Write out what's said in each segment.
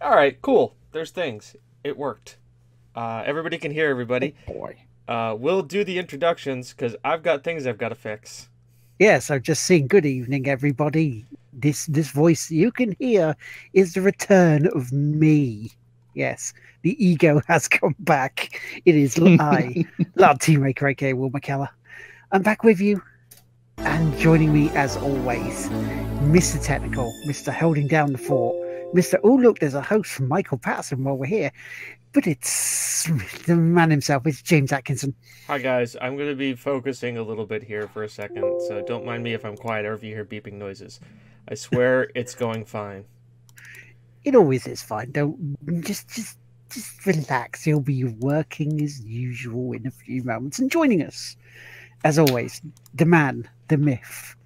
All right, cool. There's things. It worked. Everybody can hear everybody. Boy. We'll do the introductions because I've got things I've got to fix. Yes, I've just seen good evening, everybody. This voice you can hear is the return of me. Yes, the ego has come back. It is I, Lardteamaker, aka Will McKellar. I'm back with you, and joining me as always, Mr. Technical, Mr. Holding Down the Fort, Mr. Oh look, there's a host from Michael Patterson while we're here, but it's the man himself. It's James Atkinson. Hi guys, I'm going to be focusing a little bit here for a second, so don't mind me if I'm quiet or if you hear beeping noises. I swear it's going fine. It always is fine. Don't just relax. He'll be working as usual in a few moments. And joining us, as always, the man, the myth,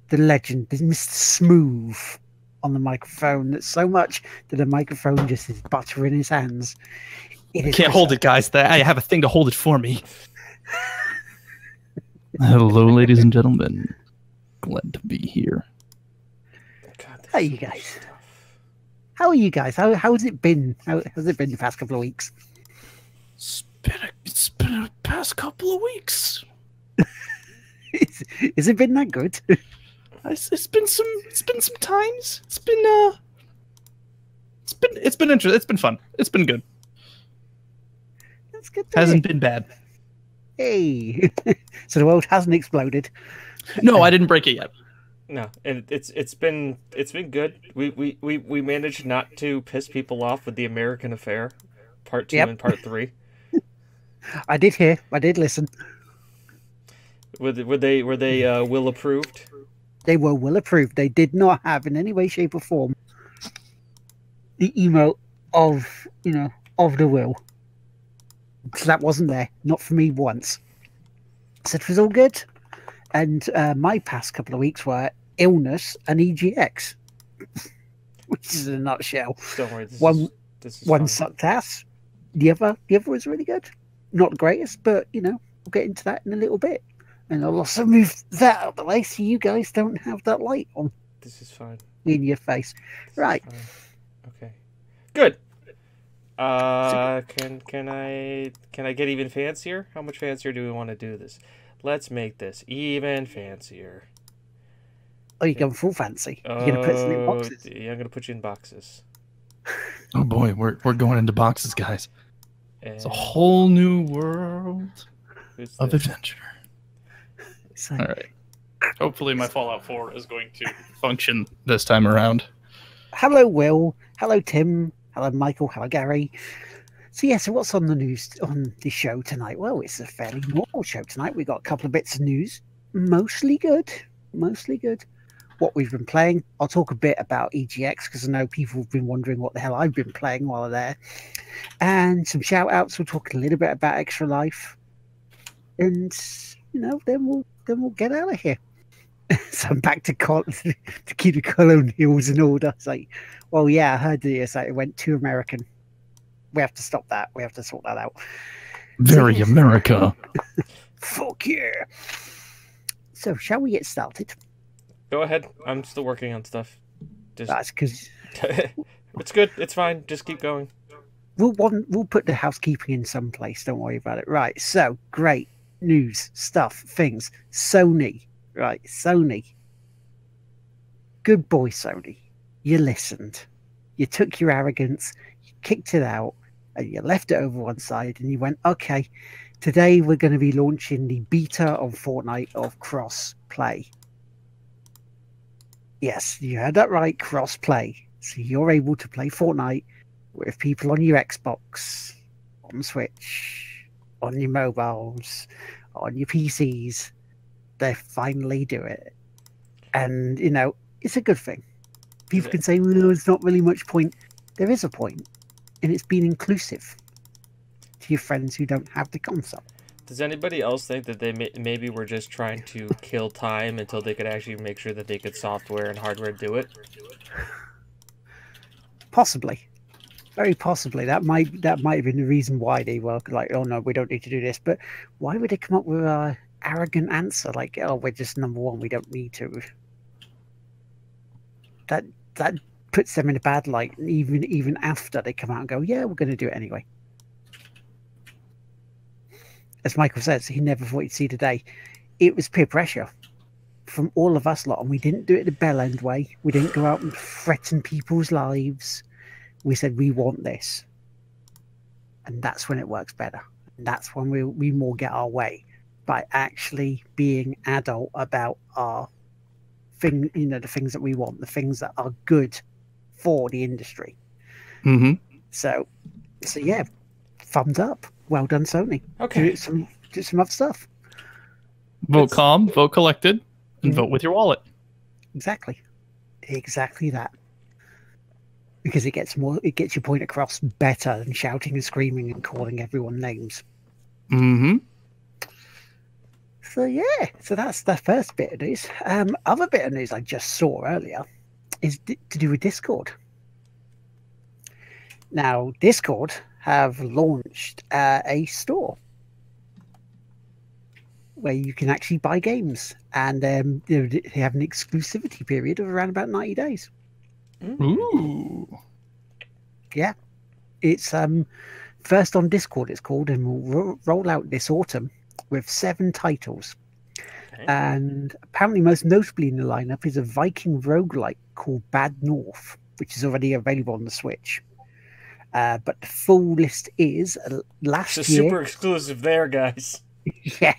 the legend, Mr. Smooth on the microphone. That's so much that the microphone just is butter in his hands. I can't hold it, guys. I have a thing to hold it for me. Hello, ladies and gentlemen. Glad to be here. God, how are you guys? How are you guys? How has it been? How has it been the past couple of weeks? It's been a past couple of weeks. Has it been that good? It's been some times. It's been interesting. It's been fun. It's been good. That's good. Hasn't been bad. Hey, so the world hasn't exploded. No, I didn't break it yet. No, and it's been good. We managed not to piss people off with the American Affair, part 2 and part 3. I did hear. I did listen. Were they Will approved? They were Will approved. They did not have in any way, shape, or form the emote of of the Will. So that wasn't there. Not for me once. So it was all good. And my past couple of weeks were illness and EGX, which is in a nutshell. Don't worry. One fine. sucked ass. The other was really good. Not the greatest, but we'll get into that in a little bit. And I'll also move that out of the way so you guys don't have that light on. This is fine. In your face. Right. Okay. Good. Can I get even fancier? How much fancier do we want to do this? Let's make this even fancier. Oh, you're going full fancy. You're going to put some in boxes. Yeah, I'm going to put you in boxes. Oh boy, we're going into boxes, guys. It's a whole new world of adventure. All right. Hopefully my Fallout 4 is going to function this time around. Hello, Will. Hello, Tim. Hello, Michael. Hello, Gary. So what's on the news on the show tonight? Well, it's a fairly normal show tonight. We've got a couple of bits of news. Mostly good. Mostly good. What we've been playing. I'll talk a bit about EGX because I know people have been wondering what the hell I've been playing while I'm there. And some shout outs. We'll talk a little bit about Extra Life. And, then we'll get out of here. So I'm back to keep the colonials in order. It's like, well, yeah, I heard it went too American. We have to stop that. We have to sort that out. Very America. Fuck yeah. So, shall we get started? Go ahead. I'm still working on stuff. That's because it's good. It's fine. Just keep going. We'll put the housekeeping in some place. Don't worry about it. Right. So, great news, stuff, things. Sony. Right. Sony. Good boy, Sony. You listened. You took your arrogance, you kicked it out, and you left it over one side, and you went, okay, today we're going to be launching the beta of Fortnite of cross-play. Yes, you heard that right, cross-play. So you're able to play Fortnite with people on your Xbox, on Switch, on your mobiles, on your PCs. They finally do it. And, it's a good thing. People can say, well, there's not really much point. There is a point, and it's being inclusive to your friends who don't have the console. Does anybody else think that they maybe were just trying to kill time until they could actually make sure that they could software and hardware do it? Possibly. Very possibly. That might have been the reason why they were like, oh, no, we don't need to do this. But why would they come up with an arrogant answer like, oh, we're just number one, we don't need to? That puts them in a bad light, even after they come out and go, yeah, we're going to do it anyway. As Michael says, he never thought he'd see the day. It was peer pressure from all of us lot, and we didn't do it the bell end way. We didn't go out and threaten people's lives. We said we want this, and that's when it works better. And that's when we more get our way by actually being adult about our thing. You know, the things that we want, the things that are good for the industry. Mm-hmm. So yeah, thumbs up. Well done, Sony. Okay. Do some other stuff. Vote calm, vote collected, and vote with your wallet. Exactly that. Because it gets your point across better than shouting and screaming and calling everyone names. Mm-hmm. So yeah, so that's the first bit of news. Other bit of news I just saw earlier is to do with Discord. Now, Discord have launched a store where you can actually buy games, and they have an exclusivity period of around about 90 days. Ooh. Yeah. It's first on Discord, it's called, and will roll out this autumn with 7 titles. Okay. And apparently most notably in the lineup is a Viking roguelike called Bad North, which is already available on the Switch. But the full list is last it's year. Super exclusive there, guys. Yeah.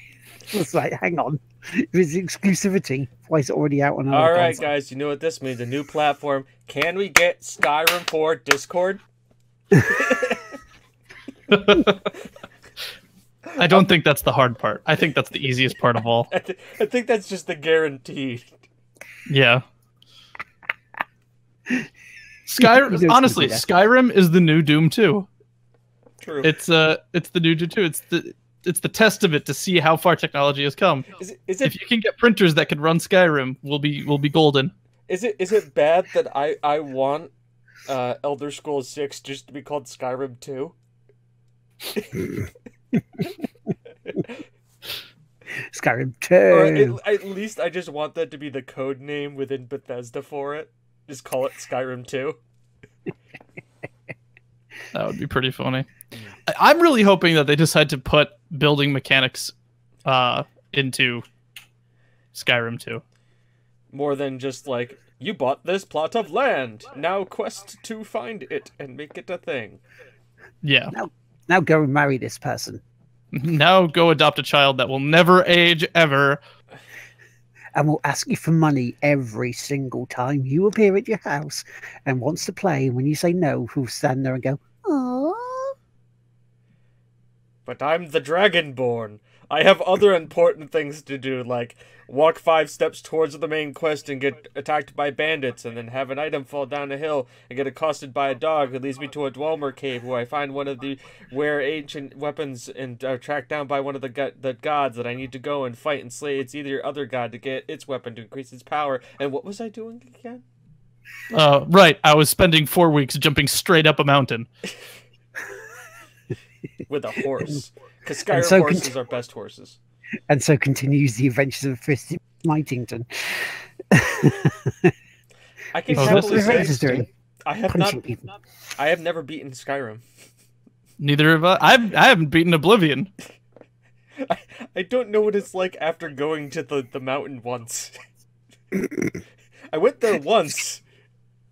It's like, hang on. It was exclusivity. Why is it already out on All right, guys, you know what this means. A new platform. Can we get Skyrim for Discord? I don't think that's the hard part. I think that's the easiest part of all. I think that's just the guarantee. Yeah. Skyrim, honestly, Skyrim is the new Doom 2. True. It's the new Doom 2. It's the test of it to see how far technology has come. Is it, if you can get printers that can run Skyrim, we'll be golden. Is it bad that I want Elder Scrolls 6 just to be called Skyrim 2? Skyrim 2. Or at least I just want that to be the code name within Bethesda for it. Just call it Skyrim 2. That would be pretty funny. I'm really hoping that they decide to put building mechanics into Skyrim 2. More than just like, you bought this plot of land. Now quest to find it and make it a thing. Yeah. Now go and marry this person. Now go adopt a child that will never age ever. And will ask you for money every single time you appear at your house and wants to play. And when you say no, who'll stand there and go, "Aww." But I'm the Dragonborn. I have other important things to do, like walk 5 steps towards the main quest and get attacked by bandits, and then have an item fall down a hill and get accosted by a dog who leads me to a Dwemer cave where I find one of the rare ancient weapons and are tracked down by one of the gods that I need to go and fight and slay its either other god to get its weapon to increase its power. And what was I doing again? Right. I was spending 4 weeks jumping straight up a mountain. With a horse. Because Skyrim horses are best horses. And so continues the adventures of Fist Mightington. I can happily say I have never beaten Skyrim. Neither have I. I haven't beaten Oblivion. I don't know what it's like after going to the mountain once. I went there once.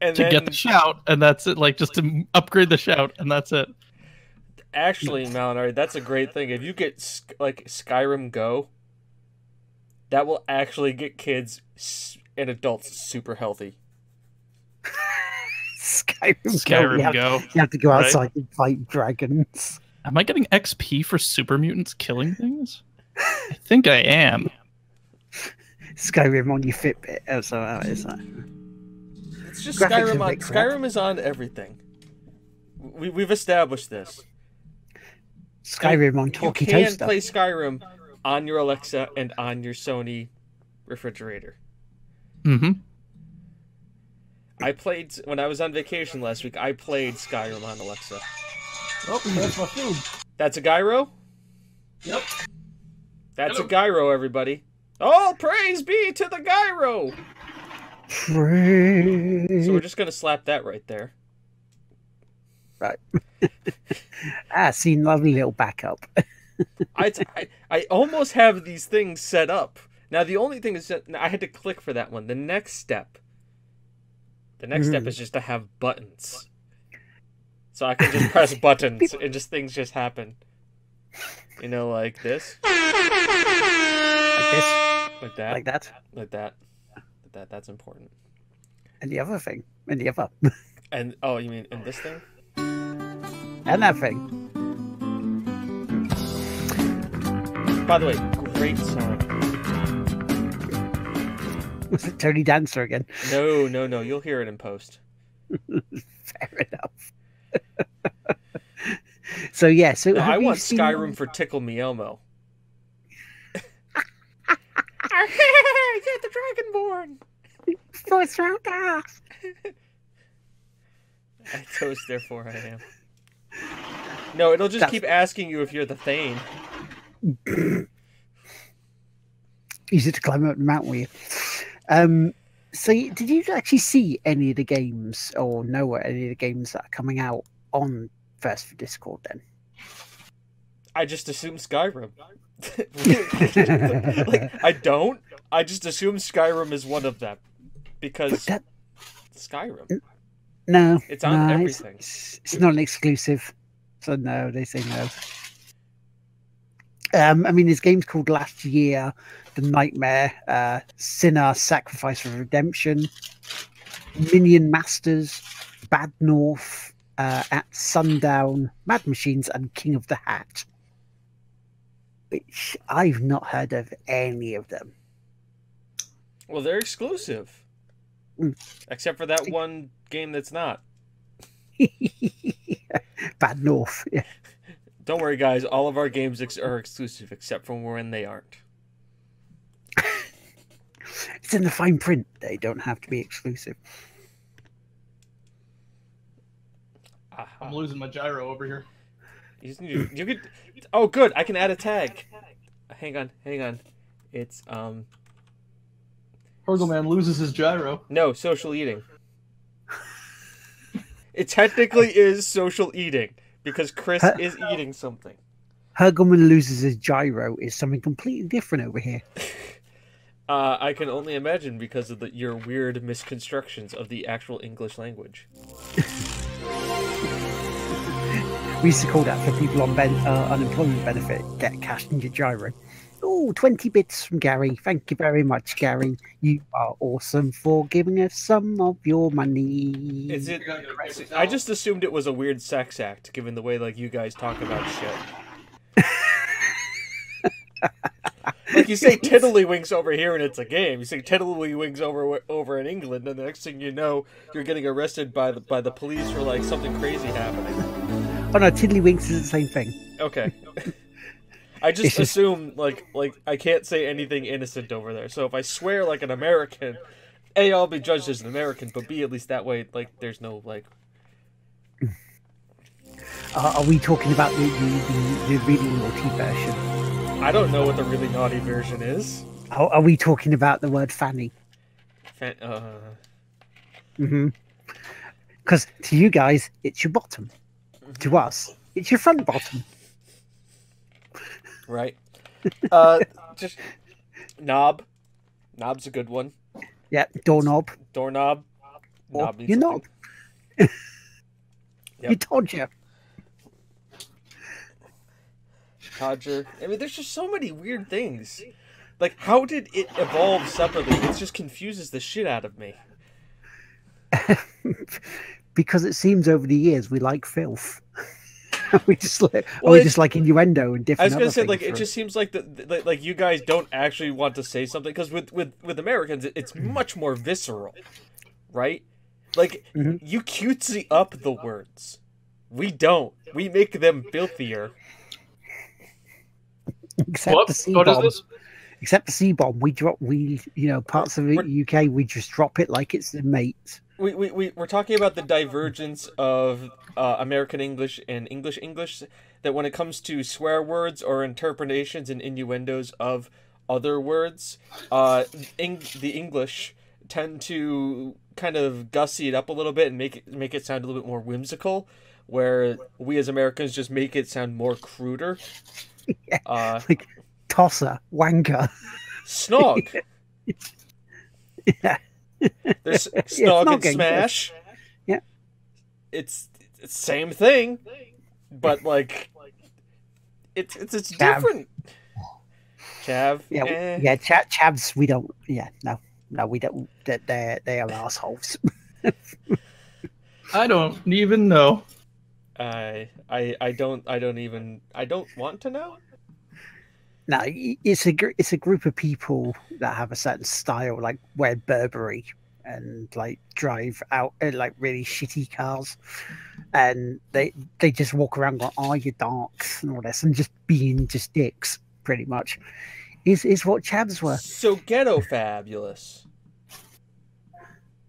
And to get the shout, and that's it. Like, just to upgrade the shout, and that's it. Actually, Malinari, that's a great thing. If you get, like, Skyrim Go, that will actually get kids and adults super healthy. Skyrim Go. You have to go outside and fight dragons. Am I getting XP for super mutants killing things? I think I am. Skyrim on your Fitbit. So how is that? It's just Skyrim on. Skyrim is on everything. We've established this. Skyrim on talkie toaster. You can play Skyrim on your Alexa and on your Sony refrigerator. Mm-hmm. I played when I was on vacation last week. I played Skyrim on Alexa. Oh, that's my food. That's a gyro? Yep. That's a gyro, everybody. All praise be to the gyro! Free. So we're just gonna slap that right there. Right. See, lovely little backup. I almost have these things set up. Now the only thing is that I had to click for that one. The next step is just to have buttons. So I can just press buttons and just things just happen. You know, like this. Like this. Like that. Like that. Like that. Like that. That's important. And the other thing. And the other. And oh, you mean in this thing? And that thing. By the way, great song. Was it Tony Dancer again? No. You'll hear it in post. Fair enough. So yeah, so no, I want Skyrim for Tickle Me Elmo. Get the Dragonborn. First round off. I toast, therefore I am. No, it'll just keep asking you if you're the Thane. Easy to climb up the mountain with you. So did you actually see any of the games or know any of the games that are coming out on First for Discord then? I just assume Skyrim. I don't. I just assume Skyrim is one of them. Because Skyrim. No. It's on everything. It's not an exclusive. So no, they say no. I mean, there's games called Last Year, The Nightmare, Sinner, Sacrifice for Redemption, Minion Masters, Bad North, At Sundown, Mad Machines, and King of the Hat. Which I've not heard of any of them. Well, they're exclusive. Except for that one game that's not. Bad North, yeah. Don't worry, guys. All of our games are exclusive, except for when they aren't. It's in the fine print. They don't have to be exclusive. I'm losing my gyro over here. You could. Oh, good. I can add a tag. Hang on. It's Hurgleman loses his gyro. No, social eating. It technically is social eating. Because Chris is eating something. Hurgleman loses his gyro is something completely different over here. I can only imagine because of your weird misconstructions of the actual English language. We used to call that for people on unemployment benefit, get cash in your gyro. Oh, 20 bits from Gary. Thank you very much, Gary. You are awesome for giving us some of your money. Is it? I just assumed it was a weird sex act, given the way you guys talk about shit. Like you say tiddlywinks over here and it's a game. You say tiddlywinks over in England, and the next thing you know, you're getting arrested by the police for something crazy happening. Oh no, tiddlywinks is the same thing. Okay. I just assume, I can't say anything innocent over there. So if I swear like an American, A, I'll be judged as an American, but B, at least that way, there's no, Are we talking about the really naughty version? I don't know what the really naughty version is. Are we talking about the word fanny? Mm-hmm. Because to you guys, it's your bottom. To us, it's your front bottom. Right. Just knob. Knob's a good one. Yeah, doorknob. Doorknob. Knob your knob. Yep. You Todger. Todger. I mean, there's just so many weird things. How did it evolve separately? It just confuses the shit out of me. Because it seems over the years we like filth. we just like innuendo and different. I was gonna say, it just seems like you guys don't actually want to say something, because with Americans, it's much more visceral, right? You cutesy up the words. We don't. We make them filthier. Except the C-bomb. Except the C-bomb, parts of the UK, we just drop it like it's the mate. We're talking about the divergence of American English and English, that when it comes to swear words or interpretations and innuendos of other words, the English tend to kind of gussy it up a little bit and make it sound a little bit more whimsical, where we as Americans just make it sound more cruder. Yeah, like tosser, wanker, snog. Yeah. There's snog and smash. Yeah, it's same thing, but like it's different. Chav. Yeah, chavs. We don't. Yeah, no, we don't. They are assholes. I don't even know. I don't want to know. No, it's a group of people that have a certain style, like wear Burberry and like drive out in like really shitty cars, and they just walk around going, "Oh, you're darks" and all this, and just being just dicks, pretty much, is what chavs were. So ghetto fabulous.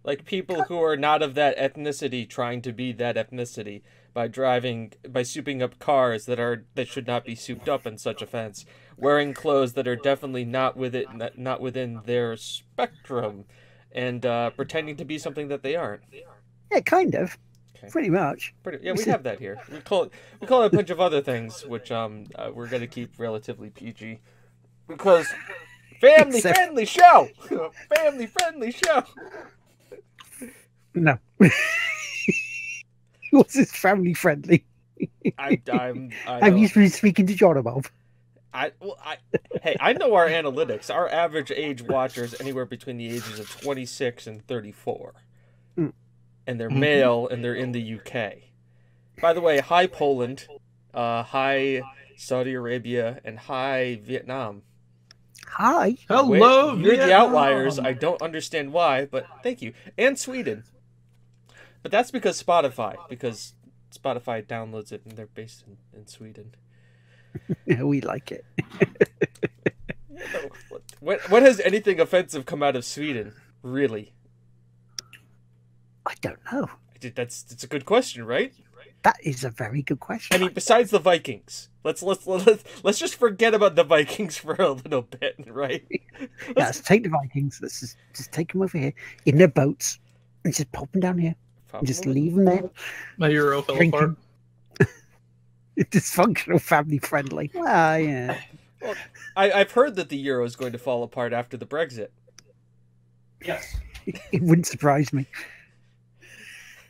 Like people who are not of that ethnicity trying to be that ethnicity by souping up cars that should not be souped up in such offense, wearing clothes that are definitely not within their spectrum, and pretending to be something that they aren't. Yeah, kind of. Okay. Pretty much. Yeah, we have that here. We call it a bunch of other things, which we're gonna keep relatively PG, because family friendly show. Family friendly show. No. What's this family friendly? Have you been speaking to John about? Hey, I know our analytics. Our average age watcher is anywhere between the ages of 26 and 34. Mm. And they're male, and they're in the UK. By the way, hi Poland, hi Saudi Arabia, and hi Vietnam. Hi. Hello, you're the outliers. I don't understand why, but thank you. And Sweden. But that's because Spotify downloads it, and they're based in Sweden. Yeah, we like it. When has anything offensive come out of Sweden, really? I don't know. It's a good question, right? That is a very good question. I mean, besides the Vikings, let's just forget about the Vikings for a little bit, right? Let's take the Vikings. Let's just take them over here in their boats and just pop them down here. And just leave them there. My Euro fell apart. Dysfunctional, family friendly. Well, yeah. Well, I've heard that the Euro is going to fall apart after the Brexit. Yes. It wouldn't surprise me.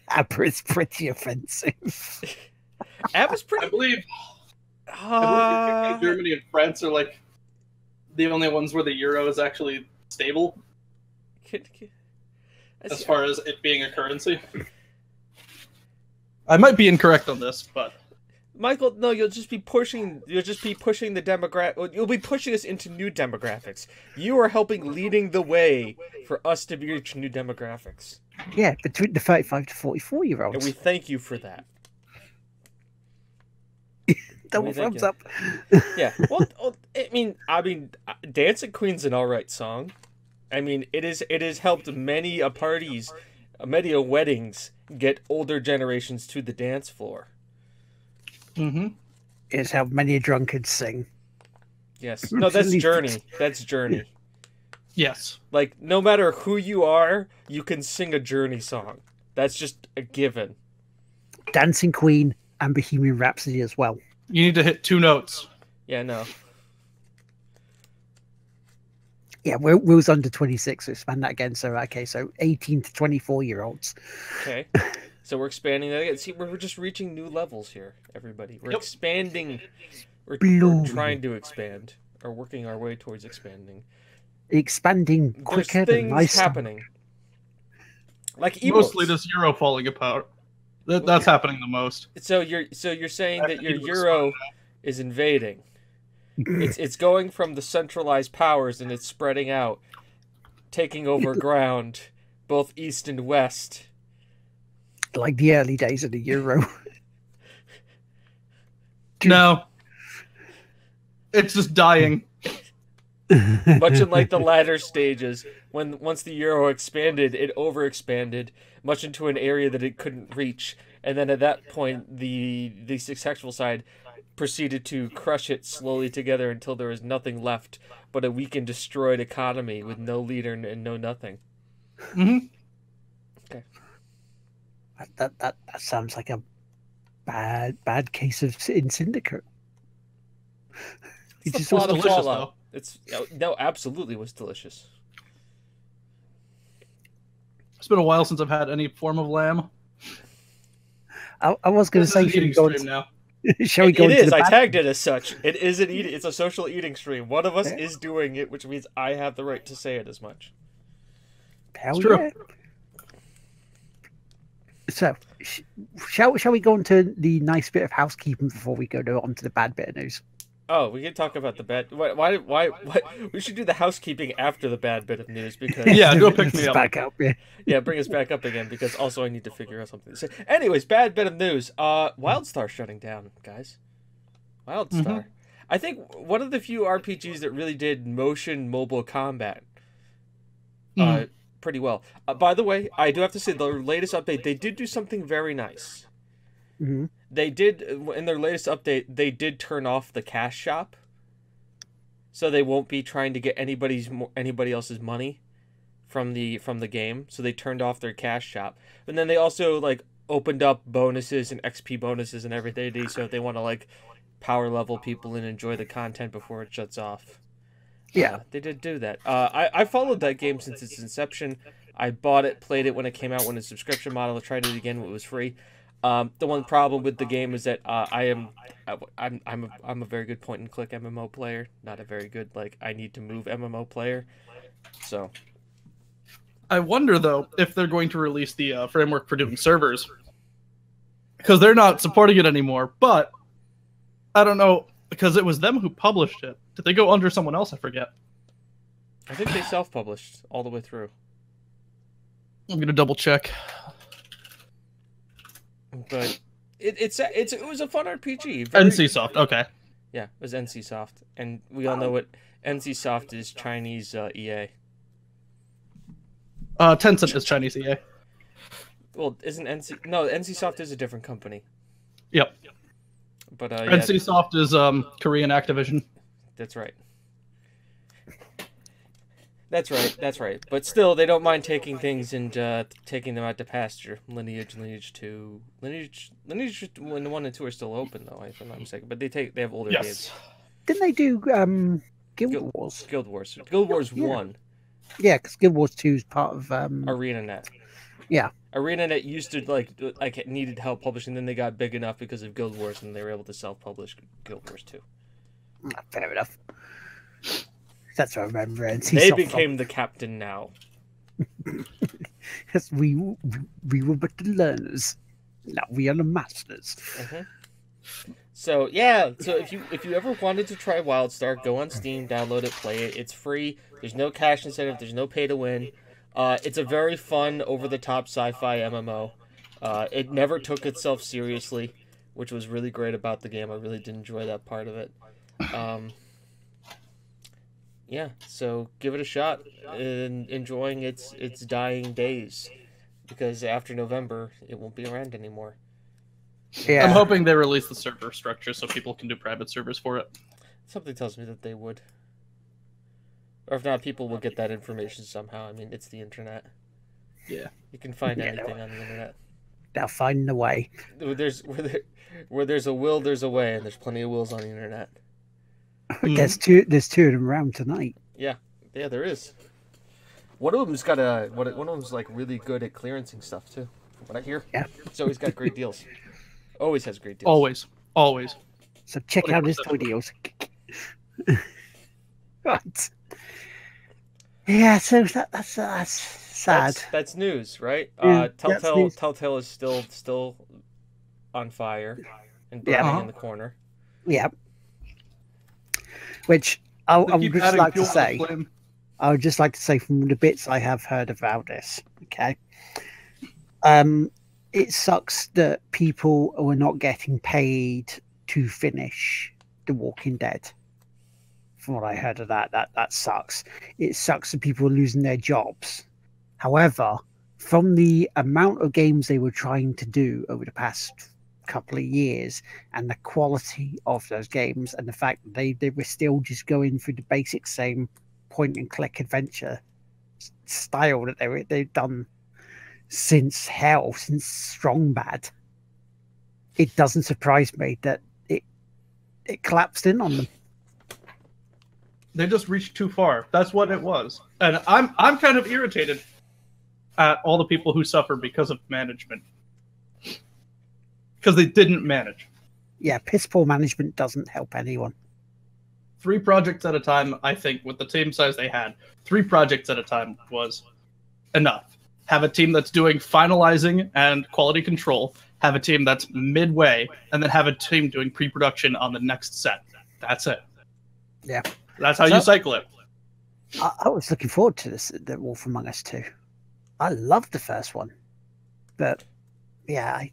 ABBA is pretty offensive. ABBA's pretty... I believe Germany and France are like the only ones where the Euro is actually stable. As far as it being a currency. I might be incorrect on this, but Michael, no, you'll be pushing the demographic. You'll be pushing us into new demographics. You are leading the way for us to reach new demographics. Yeah, between the 35 to 44-year-olds. And we thank you for that. Double thumbs up. Yeah. Well, I mean, Dancing Queen's an alright song. I mean, it has helped many parties, many weddings get older generations to the dance floor. Mm-hmm. It's how many drunkards sing. Yes. No, that's Journey. That's Journey. Yes. Like, no matter who you are, you can sing a Journey song. That's just a given. Dancing Queen and Bohemian Rhapsody as well. You need to hit 2 notes. Yeah, no. Yeah, Will's under 26, so expand that again. So, okay, so 18 to 24-year-olds. Okay. So we're expanding that again. See, we're just reaching new levels here, everybody. We're expanding. We're trying to expand, or working our way towards expanding. Expanding quicker than things happening. Like emotes. Mostly this Euro falling apart. That's happening the most. So you're saying that your Euro is invading. It's going from the centralized powers and it's spreading out, taking over ground, both east and west. Like the early days of the Euro. No. It's just dying. Much like the latter stages, once the Euro expanded, it overexpanded, much into an area that it couldn't reach. And then at that point, the successful side proceeded to crush it slowly together until there was nothing left but a weak and destroyed economy with no leader and no nothing. Mm-hmm. Okay. That sounds like a bad case of in Syndicate. It's just delicious, Fallout. No, absolutely was delicious. It's been a while since I've had any form of lamb. I was going to say, eating stream now. Shall we go It into is. the I bad... tagged it as such. It is an eating. It's a social eating stream. One of us is doing it, which means I have the right to say it as much. Hell yeah. So, shall we go into the nice bit of housekeeping before we go on to the bad bit of news? Oh, we can talk about the bad. Why? We should do the housekeeping after the bad bit of news because go pick me up. Back up. Yeah, bring us back up again because also I need to figure out something to say. Anyways, bad bit of news. WildStar shutting down, guys. WildStar. Mm-hmm. I think one of the few RPGs that really did motion mobile combat pretty well. By the way, I do have to say the latest update, they did do something very nice. Mm-hmm. They did, in their latest update, they did turn off the cash shop. So they won't be trying to get anybody else's money from the game. So they turned off their cash shop. And then they also like opened up bonuses and XP bonuses and everything, so if they want to like power level people and enjoy the content before it shuts off. Yeah, they did do that. I followed that game since its inception. I bought it, played it when it came out when it's a subscription model. I tried it again when it was free. The one problem with the game is that I'm a very good point and click MMO player, not a very good I need to move MMO player. So I wonder though if they're going to release the framework for doing servers, because they're not supporting it anymore. But I don't know, because it was them who published it. Did they go under someone else? I forget. I think they self-published all the way through. I'm gonna double check. But it was a fun RPG. NCSoft, okay. Yeah, it was NCSoft, and we all know what NCSoft is. Chinese EA. Tencent is Chinese EA. Well, isn't NCSoft is a different company. Yep. But NCSoft is Korean Activision. That's right. That's right. But still, they don't mind taking things and taking them out to pasture. Lineage 2, Lineage 1 and 2 are still open though, if I'm not mistaken. But they have older games. Didn't they do Guild Wars? Guild Wars 1. Yeah, because Guild Wars 2 is part of ArenaNet. Yeah. ArenaNet used to needed help publishing, then they got big enough because of Guild Wars, and they were able to self-publish Guild Wars 2. Fair enough. That's what I remember. They became the captain now. Yes, we were but the learners. Now we are the masters. Mm-hmm. So yeah, if you ever wanted to try WildStar, go on Steam, download it, play it. It's free. There's no cash incentive. There's no pay to win. It's a very fun, over-the-top sci-fi MMO. It never took itself seriously, which was really great about the game. I really did enjoy that part of it. Yeah, so give it a shot and enjoying its dying days, because after November it won't be around anymore. Yeah. I'm hoping they release the server structure so people can do private servers for it. Something tells me that they would. Or if not, people will get that information somehow. I mean, it's the internet. Yeah. You can find anything on the internet. They'll find the way. Where there's a will, there's a way, and there's plenty of wills on the internet. There's two of them around tonight. Yeah, there is. One of them's got one of them's really good at clearancing stuff too. From what I hear. Yeah. He's always got great deals. Always has great deals. Always. So check out his toy deals. Right. Yeah, so that's sad. That's news, right? Yeah, Telltale is still on fire and burning in the corner. Yeah. Which I would just like to say. I would just like to say from the bits I have heard about this. Okay. It sucks that people are not getting paid to finish The Walking Dead. From what I heard of that sucks. It sucks that people are losing their jobs. However, from the amount of games they were trying to do over the past couple of years and the quality of those games and the fact that they were still just going through the basic same point and click adventure style that they've done since hell, since Strong Bad, it doesn't surprise me that it collapsed in on them. They just reached too far. That's what it was. And I'm kind of irritated at all the people who suffer because of management. Because they didn't manage. Yeah, piss poor management doesn't help anyone. 3 projects at a time, I think, with the team size they had, 3 projects at a time was enough. Have a team that's doing finalizing and quality control, have a team that's midway, and then have a team doing pre-production on the next set. That's it. Yeah. That's how you cycle it. I was looking forward to the Wolf Among Us 2. I loved the first one. But, yeah,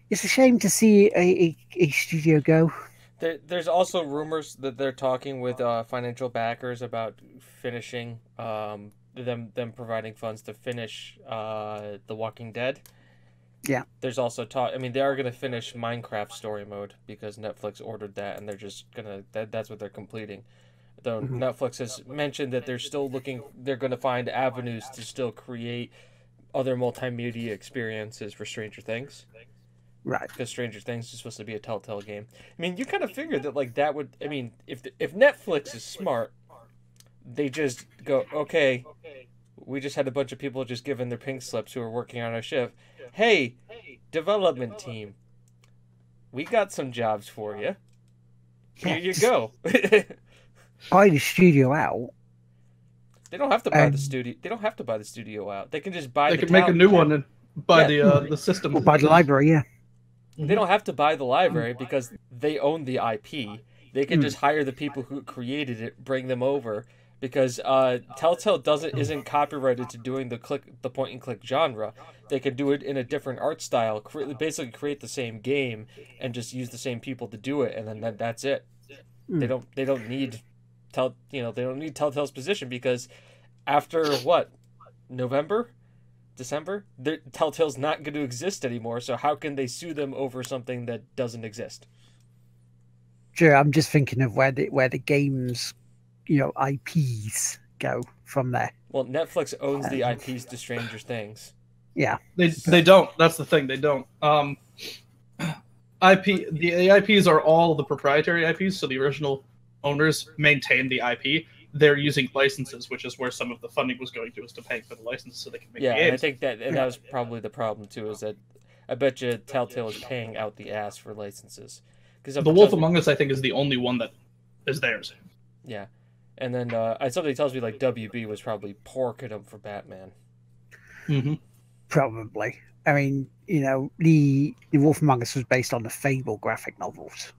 it's a shame to see a studio go. There's also rumors that they're talking with financial backers about finishing, them providing funds to finish The Walking Dead. Yeah. There's also talk. I mean, they are going to finish Minecraft story mode because Netflix ordered that, and they're just gonna. That's what they're completing. Though Netflix has mentioned that they're still looking. They're going to find avenues to still create other multimedia experiences for Stranger Things. Right. Because Stranger Things is supposed to be a Telltale game. I mean, you kind of figured that like that would. I mean, if Netflix is smart, they just go, okay, we just had a bunch of people just giving their pink slips who are working on our shift. Hey, development team, we got some jobs for you. Here you go. Buy the studio out. They don't have to buy the studio. They don't have to buy the studio out. They can just buy. They can make a new one and buy the system. Or buy the library, yeah. They don't have to buy the library because they own the IP. They can just hire the people who created it, bring them over. Because Telltale isn't copyrighted to doing the point and click genre. They could do it in a different art style, basically create the same game, and just use the same people to do it, and then that's it. They don't need Telltale's position because after November, December, Telltale's not going to exist anymore. So how can they sue them over something that doesn't exist? Sure, I'm just thinking of where the games, IPs go from there. Well, Netflix owns the IPs to Stranger Things. Yeah, they don't. That's the thing. They don't. The IPs are all the proprietary IPs, so the original owners maintain the IP. They're using licenses, which is where some of the funding was going to, is to pay for the licenses so they can make games. Yeah, and I think that was probably the problem too. Is that I bet you Telltale is paying out the ass for licenses. The Wolf Among Us, I think, is the only one that is theirs. Yeah. And then somebody tells me like WB was probably porking them for Batman. Mm-hmm. Probably. I mean, the Wolf Among Us was based on the Fable graphic novels.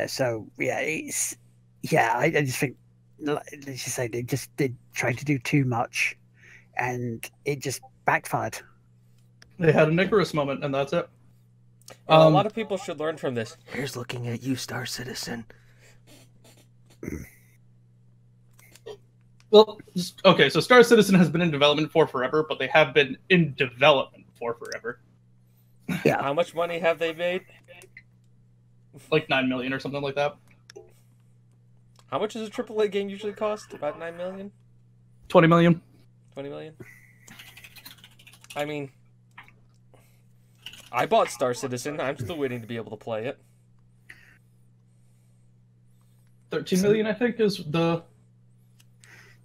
So yeah, I just think, let's just say they just did try to do too much, and it just backfired. They had an Icarus moment, and that's it. A lot of people should learn from this. Here's looking at you, Star Citizen. Well, okay, so Star Citizen has been in development for forever, but they have been in development for forever. Yeah. How much money have they made? Like 9 million or something like that. How much does a AAA game usually cost? About 9 million? 20 million. 20 million? I mean, I bought Star Citizen. I'm still waiting to be able to play it. 13 million, I think, is the...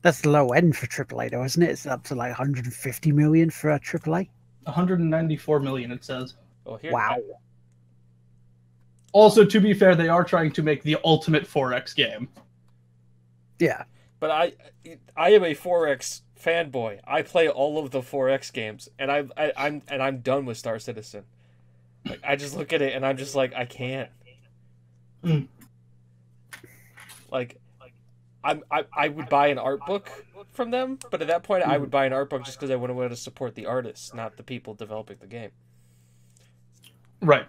That's the low end for AAA, though, isn't it? It's up to like 150 million for a AAA. 194 million, it says. Oh, here, wow. Also, to be fair, they are trying to make the ultimate 4X game. Yeah. But I am a 4X fanboy. I play all of the 4X games, and I'm done with Star Citizen. Like, I just look at it and I'm just like, I can't. Like, I would buy an art book from them, but at that point I would buy an art book just because I wouldn't want to support the artists, not the people developing the game. Right.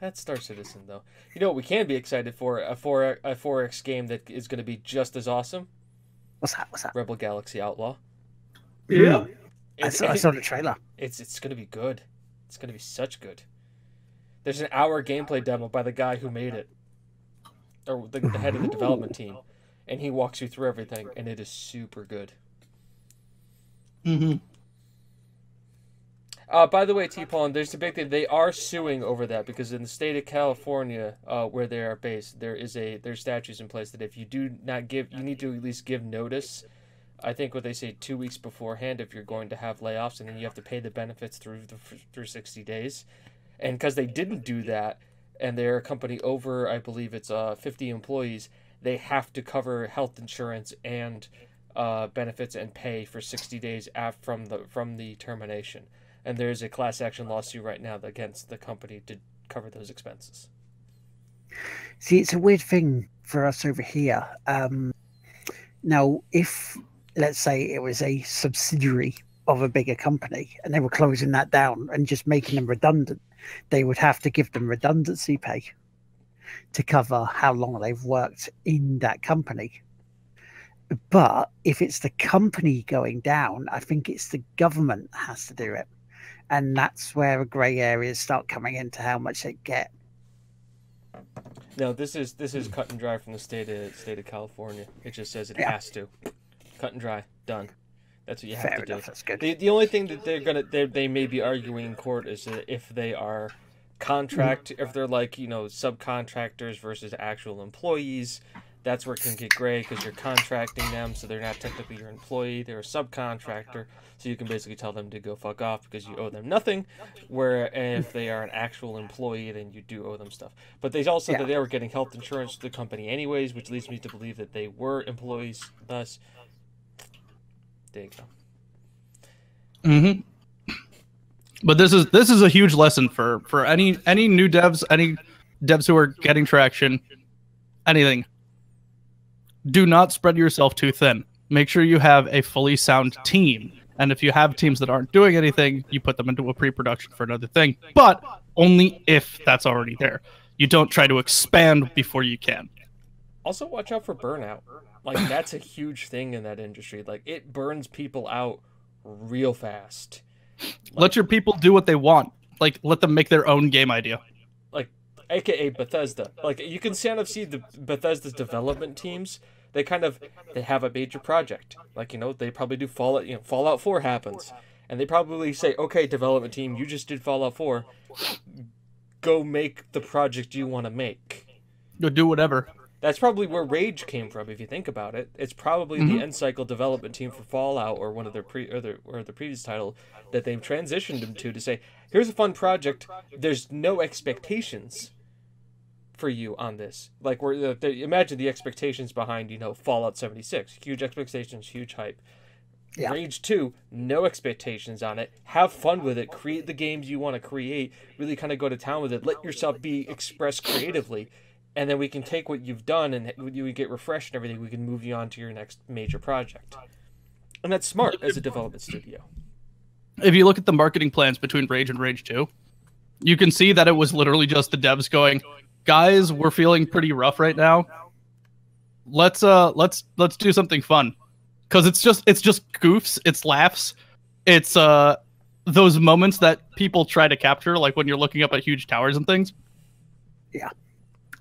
That's Star Citizen, though. You know what we can be excited for? A 4X game that is going to be just as awesome. What's that? Rebel Galaxy Outlaw. Yeah. I saw the trailer. It's going to be good. It's going to be such good. There's an hour gameplay demo by the guy who made it. Or the head of the development team. and he walks you through everything, and it is super good. Mm-hmm. By the way, T-Pawn, there's a big thing. They are suing over that because in the state of California, where they are based, there's statutes in place that if you do not give, you need to at least give notice. I think what they say 2 weeks beforehand if you're going to have layoffs, and then you have to pay the benefits through 60 days. And because they didn't do that, and they're a company over, I believe it's 50 employees, they have to cover health insurance and benefits and pay for 60 days from the termination. And there's a class action lawsuit right now against the company to cover those expenses. See, it's a weird thing for us over here. Now, if, let's say, it was a subsidiary of a bigger company and they were closing that down and just making them redundant, they would have to give them redundancy pay to cover how long they've worked in that company. But if it's the company going down, I think it's the government that has to do it. And that's where grey areas start coming into how much they get. No, this is cut and dry from the state of California. It just says it has to. Cut and dry, done. That's what you have to do. That's good. The only thing that they may be arguing in court is that if they are if they're like, subcontractors versus actual employees, that's where it can get gray because you're contracting them, so they're not technically your employee. They're a subcontractor, so you can basically tell them to go fuck off because you owe them nothing. Where if they are an actual employee, then you do owe them stuff. But they also said that they were getting health insurance to the company anyways, which leads me to believe that they were employees. Thus, there you go. Mm-hmm. But this is a huge lesson for any new devs, any devs who are getting traction, anything. Do not spread yourself too thin. Make sure you have a fully sound team. And if you have teams that aren't doing anything, you put them into a pre-production for another thing. But only if that's already there. You don't try to expand before you can. Also, watch out for burnout. Like, that's a huge thing in that industry. Like, it burns people out real fast. Let your people do what they want. Like, let them make their own game idea. Like, aka Bethesda. Like, you can kind of see the Bethesda's development teams. They have a major project. Like, they probably do Fallout 4 happens. And they probably say, okay, development team, you just did Fallout 4. Go make the project you want to make. Go do whatever. That's probably where Rage came from, if you think about it. It's probably the end cycle development team for Fallout or one of their the previous title that they've transitioned them to say, here's a fun project. There's no expectations for you on this. Like, imagine the expectations behind, Fallout 76. Huge expectations, huge hype. Yeah. Rage 2, no expectations on it. Have fun with it. Create the games you want to create. Really kind of go to town with it. Let yourself be expressed creatively. And then we can take what you've done and you get refreshed and everything. We can move you on to your next major project. And that's smart as a development studio. If you look at the marketing plans between Rage and Rage 2, you can see that it was literally just the devs going, guys, we're feeling pretty rough right now. Let's do something fun. Because it's just goofs, it's laughs, it's those moments that people try to capture, like when you're looking up at huge towers and things. Yeah.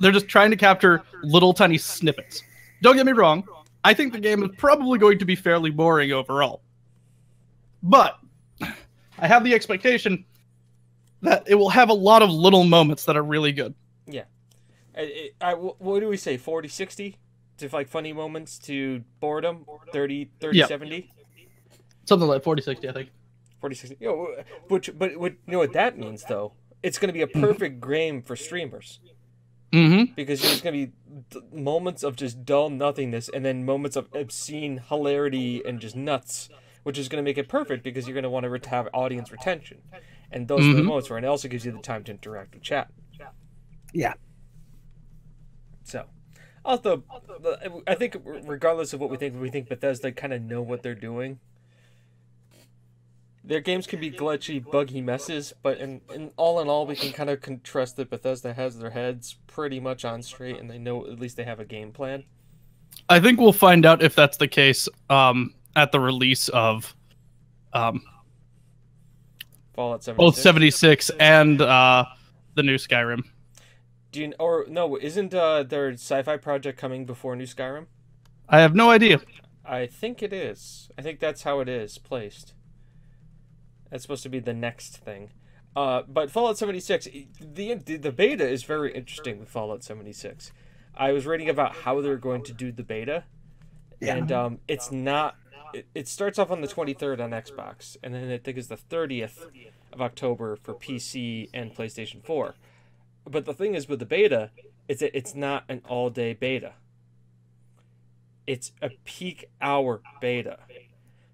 They're just trying to capture little tiny snippets. Don't get me wrong, I think the game is probably going to be fairly boring overall. But I have the expectation that it will have a lot of little moments that are really good. Yeah. What do we say, 40, 60? To like funny moments to boredom, 30, 70? Something like 40, 60, I think. 40, 60. But you know what that means, though? It's going to be a perfect game for streamers. Mm-hmm. Because there's going to be moments of just dull nothingness and then moments of obscene hilarity and just nuts, which is going to make it perfect because you're going to want to have audience retention. And those are the moments where it also gives you the time to interact with chat. Yeah. So... Also, I think regardless of what we think Bethesda kind of know what they're doing. Their games can be glitchy, buggy messes, but in all, we can kind of trust that Bethesda has their heads pretty much on straight, and they know at least they have a game plan. I think we'll find out if that's the case at the release of Fallout 76. Both 76 and the new Skyrim. Isn't their sci-fi project coming before New Skyrim? I have no idea. I think it is. I think that's how it is placed. That's supposed to be the next thing. But Fallout 76, the beta is very interesting with Fallout 76. I was reading about how they're going to do the beta, and it's not. It starts off on the 23rd on Xbox, and then I think it's the 30th of October for PC and PlayStation 4. But the thing is with the beta, it's not an all-day beta. It's a peak hour beta.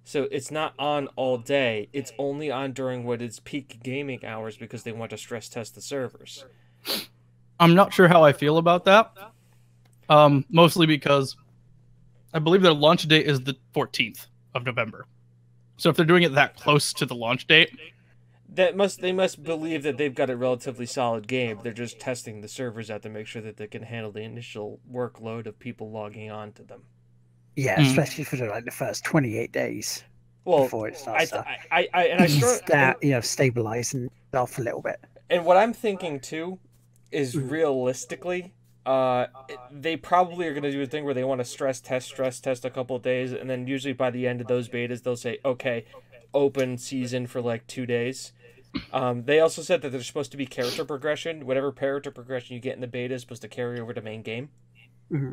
So it's not on all day. It's only on during what is peak gaming hours because they want to stress test the servers. I'm not sure how I feel about that. Mostly because I believe their launch date is the 14th of November. So if they're doing it that close to the launch date, they must believe that they've got a relatively solid game. They're just testing the servers out to make sure that they can handle the initial workload of people logging on to them. Yeah, especially for the first 28 days before it starts stabilizing itself a little bit. And what I'm thinking too is realistically, they probably are going to do a thing where they want to stress test a couple of days, and then usually by the end of those betas, they'll say, okay, open season for like 2 days. They also said that there's supposed to be character progression. Whatever character progression you get in the beta is supposed to carry over to main game. Mm-hmm.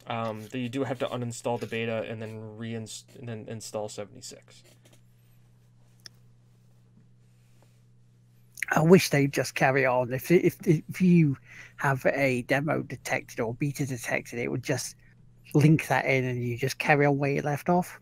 That you do have to uninstall the beta and then install 76. I wish they'd just carry on. If you have a demo detected or beta detected, it would just link that in and you just carry on where you left off.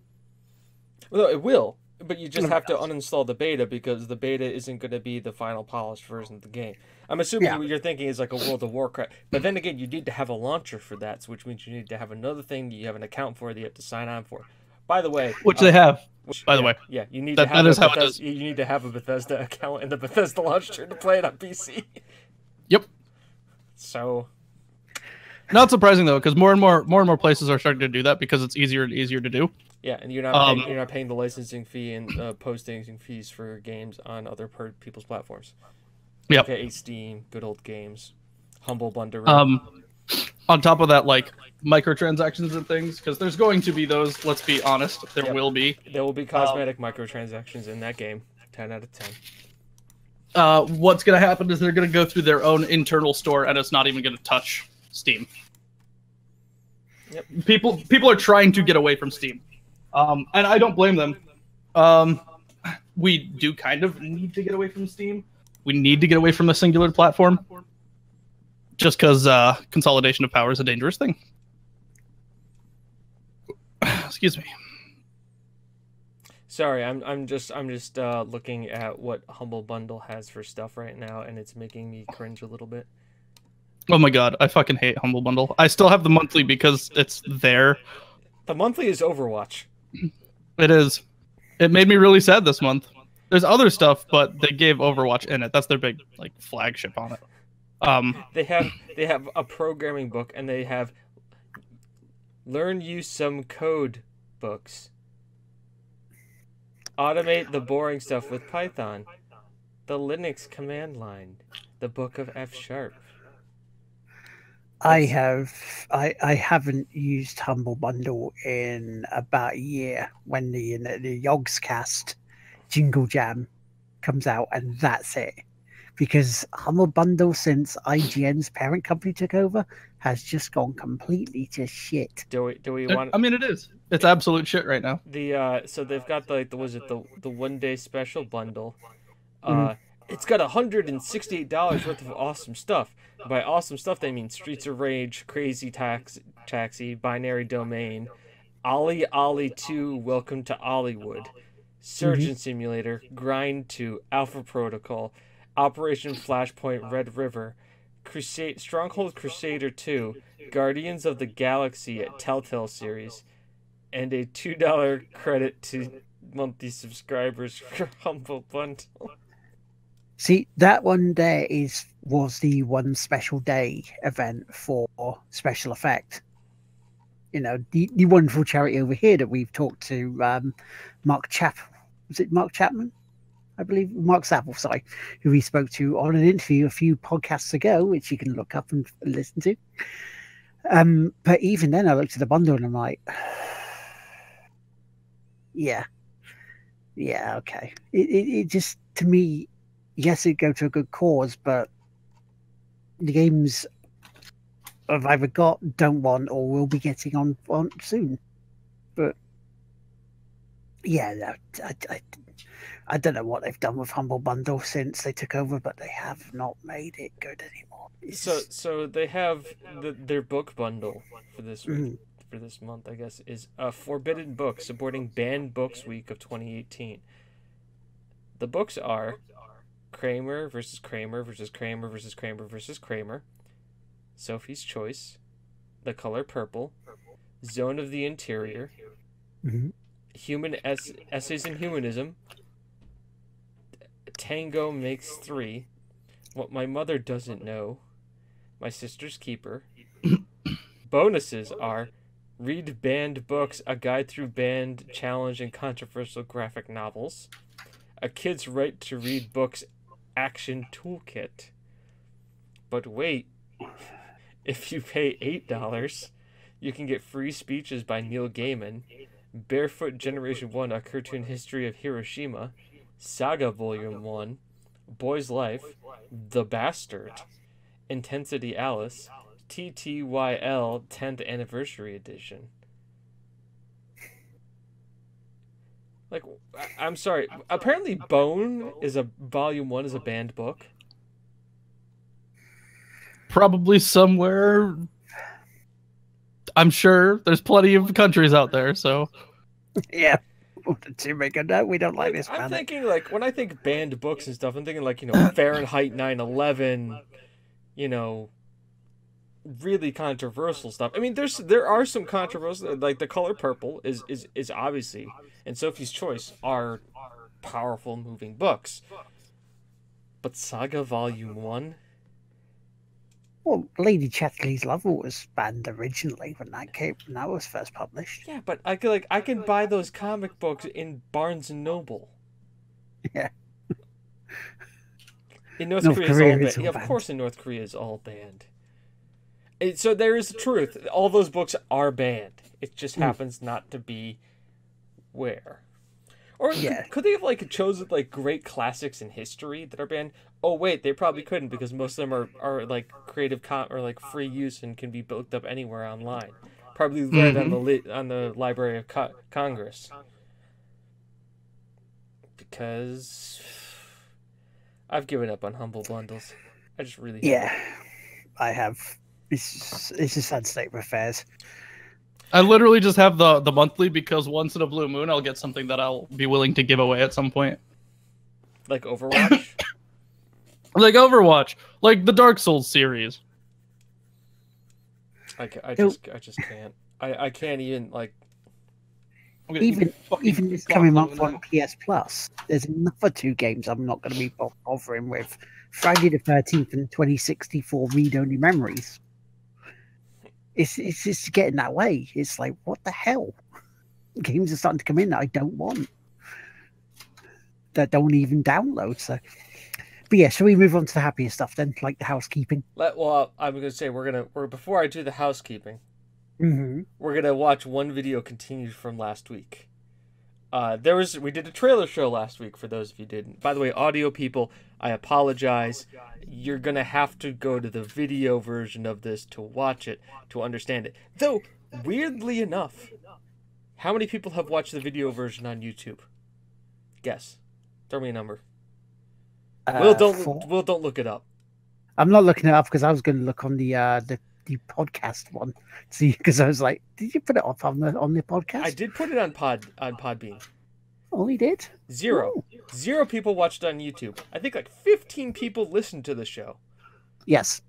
Well, it will, but you just have to uninstall the beta because the beta isn't going to be the final polished version of the game. I'm assuming what you're thinking is like a World of Warcraft. But then again, you need to have a launcher for that, which means you need to have another thing you have an account for that you have to sign on for. By the way... Which they have, by the way. Yeah, you need to have you need to have a Bethesda account and the Bethesda launcher to play it on PC. Yep. So... Not surprising, though, because more and more places are starting to do that because it's easier and easier to do. Yeah, and you're not paying the licensing fee and posting fees for games on other people's platforms. Yep. Okay, Steam, good old games, Humble Bundle. On top of that, like microtransactions and things, because there's going to be those. Let's be honest, there will be. There will be cosmetic microtransactions in that game. 10 out of 10. What's going to happen is they're going to go through their own internal store, and it's not even going to touch Steam. Yep. People are trying to get away from Steam, and I don't blame them. We do kind of need to get away from Steam. We need to get away from a singular platform, just because consolidation of power is a dangerous thing. Excuse me. Sorry, I'm just looking at what Humble Bundle has for stuff right now, and it's making me cringe a little bit. Oh my god, I fucking hate Humble Bundle. I still have the monthly because it's there. The monthly is Overwatch. It is. It made me really sad this month. There's other stuff, but they gave Overwatch in it. That's their big flagship on it. They have a programming book, and they have learn you some code books. Automate the boring stuff with Python. The Linux command line. The book of F#. I haven't used Humble Bundle in about a year when the Yogscast Jingle Jam comes out, and that's it. Because Humble Bundle, since IGN's parent company took over, has just gone completely to shit. Do we want? I mean, it is. It's absolute shit right now. So they've got the 1 day special bundle. It's got $168 worth of awesome stuff. By awesome stuff, they mean Streets of Rage, Crazy Taxi, Binary Domain, Ollie Ollie 2, Welcome to Ollywood, Surgeon Simulator, Grind 2, Alpha Protocol, Operation Flashpoint Red River, Stronghold Crusader 2, Guardians of the Galaxy at Telltale series, and a $2 credit to monthly subscribers for Humble Bundle. See, that one there was the one special day event for special effect. You know, the wonderful charity over here that we've talked to Mark Chapman? I believe Mark Zapple, sorry, who we spoke to on an interview a few podcasts ago, which you can look up and listen to. But even then, I looked at the bundle and I'm like, yeah, okay. It just, to me, yes, it'd go to a good cause, but the games I've either got, don't want, or will be getting on soon. But yeah, no, I don't know what they've done with Humble Bundle since they took over, but they have not made it good anymore. So they have their book bundle for this week, for this month, I guess, is Forbidden Books, supporting Banned Books Week of 2018. The books are Kramer versus Kramer versus Kramer versus Kramer versus Kramer, Sophie's Choice, The Color Purple, Zone of the Interior, Human Essays in Humanism, Tango Makes 3, What My Mother Doesn't Know, My Sister's Keeper. Bonuses are Read Banned Books, A Guide Through Banned, Challenge, and Controversial Graphic Novels, A Kid's Right to Read Books Action Toolkit. But wait, if you pay $8, you can get free speeches by Neil Gaiman, Barefoot Generation 1, A Cartoon History of Hiroshima, Saga Volume 1, Boy's Life, The Bastard, Intensity Alice, TTYL 10th Anniversary Edition. Like, I'm sorry, apparently Bone is Volume 1 is a banned book. Probably somewhere. I'm sure there's plenty of countries out there, so. Yeah. To make a note, we don't like this. I'm thinking, like, when I think banned books and stuff, I'm thinking, like, Fahrenheit 9/11, really controversial stuff. I mean, there are some controversial, like The Color Purple is obviously, and Sophie's Choice are powerful, moving books. But Saga Volume 1? Well, Lady Chatterley's Lover was banned originally when that was first published. Yeah, but I can buy those comic books in Barnes and Noble. Yeah. In North Korea, it's all banned. Yeah, of course, in North Korea, it's all banned. So there is the truth. All those books are banned. It just happens not to be where. Or could they have chosen great classics in history that are banned? Oh wait, they probably couldn't because most of them are Creative or free use and can be looked up anywhere online. Probably read on the Library of Congress. Because I've given up on Humble Bundles. I just really I have. It's a sad state of affairs. I literally just have the monthly because once in a blue moon I'll get something that I'll be willing to give away at some point. Like Overwatch? Like Overwatch. Like the Dark Souls series. I just can't. I can't even Even this coming month on PS Plus, there's another 2 games I'm not going to be bothering with. Friday the 13th and 2064 read-only memories. It's just getting that way. It's like, what the hell? Games are starting to come in that I don't want. That don't even download. So, but yeah, shall we move on to the happier stuff then, like the housekeeping? Well, I'm gonna say before I do the housekeeping, we're gonna watch one video continued from last week. We did a trailer show last week for those of you who didn't. By the way, audio people, I apologize. You're gonna have to go to the video version of this to watch it, to understand it. Though, weirdly enough, how many people have watched the video version on YouTube? Guess. Throw me a number. Will, don't look it up. I'm not looking it up because I was going to look on the podcast one. See, because I was like, did you put it up on the podcast? I did put it on Podbean. Oh, you did? 0. Ooh. 0 people watched it on YouTube. I think 15 people listened to the show. Yes.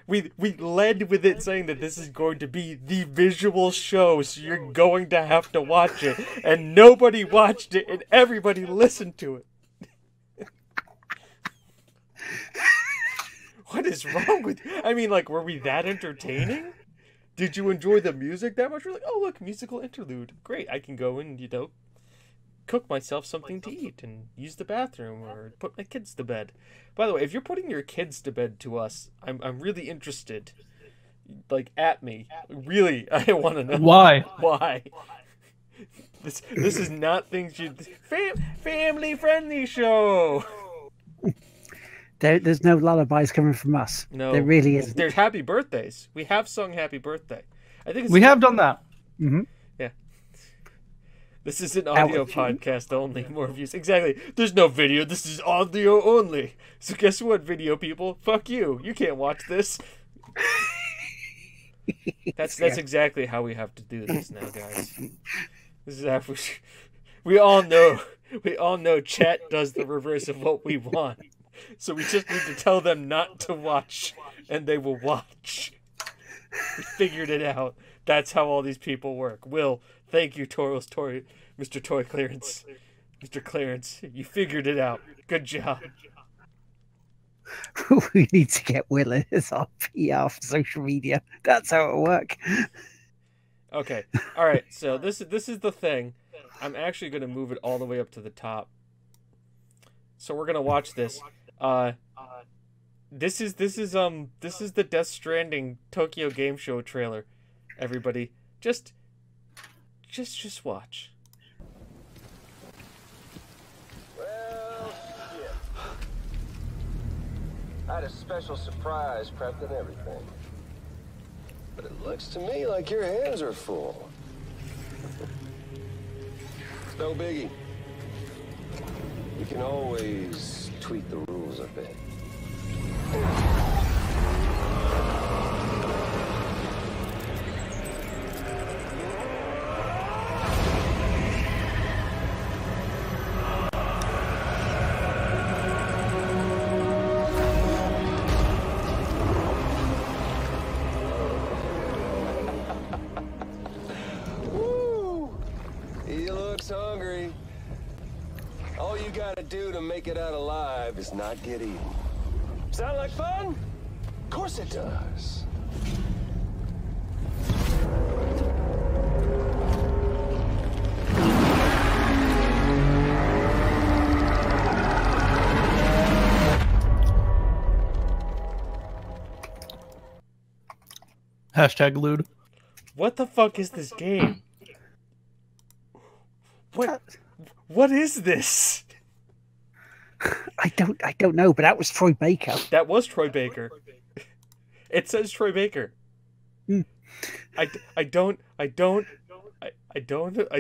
We led with it saying that this is going to be the visual show, so you're going to have to watch it. And nobody watched it, and everybody listened to it. What is wrong with you? I mean, were we that entertaining? Did you enjoy the music that much? We're like, oh, look, musical interlude. Great, I can go and, cook myself something to eat and use the bathroom or put my kids to bed. By the way, if you're putting your kids to bed to us, I'm really interested. like at me. Really, I want to know Why? Why? This is not things you family friendly show. There's no lullabies coming from us. No, there really isn't. There's happy birthdays. We have sung happy birthday. I think we have done that. Mm-hmm. Yeah. This is an audio podcast only. More views. Exactly. There's no video. This is audio only. So guess what, video people? Fuck you. You can't watch this. That's exactly how we have to do this now, guys. This is how we all know. We all know chat does the reverse of what we want. So we just need to tell them not to watch, and they will watch. We figured it out. That's how all these people work. Will, thank you, Mr. Toy Clearance. Mr. Clarence, you figured it out. Good job. We need to get Will as our PR for social media. That's how it'll work. Okay. All right. So this is the thing. I'm actually going to move it all the way up to the top. So we're going to watch this. This is the Death Stranding Tokyo Game Show trailer. Everybody, just watch. Well, yeah. I had a special surprise prepped and everything. But it looks to me like your hands are full. It's no biggie. You can always tweak the rules a bit. Hungry. All you gotta do to make it out alive is not get eaten. Sound like fun? Of course it does. Hashtag lewd. What the fuck is this game? What is this? I don't know, but that was Troy Baker. That was Troy Baker. It says Troy Baker. Mm. I don't.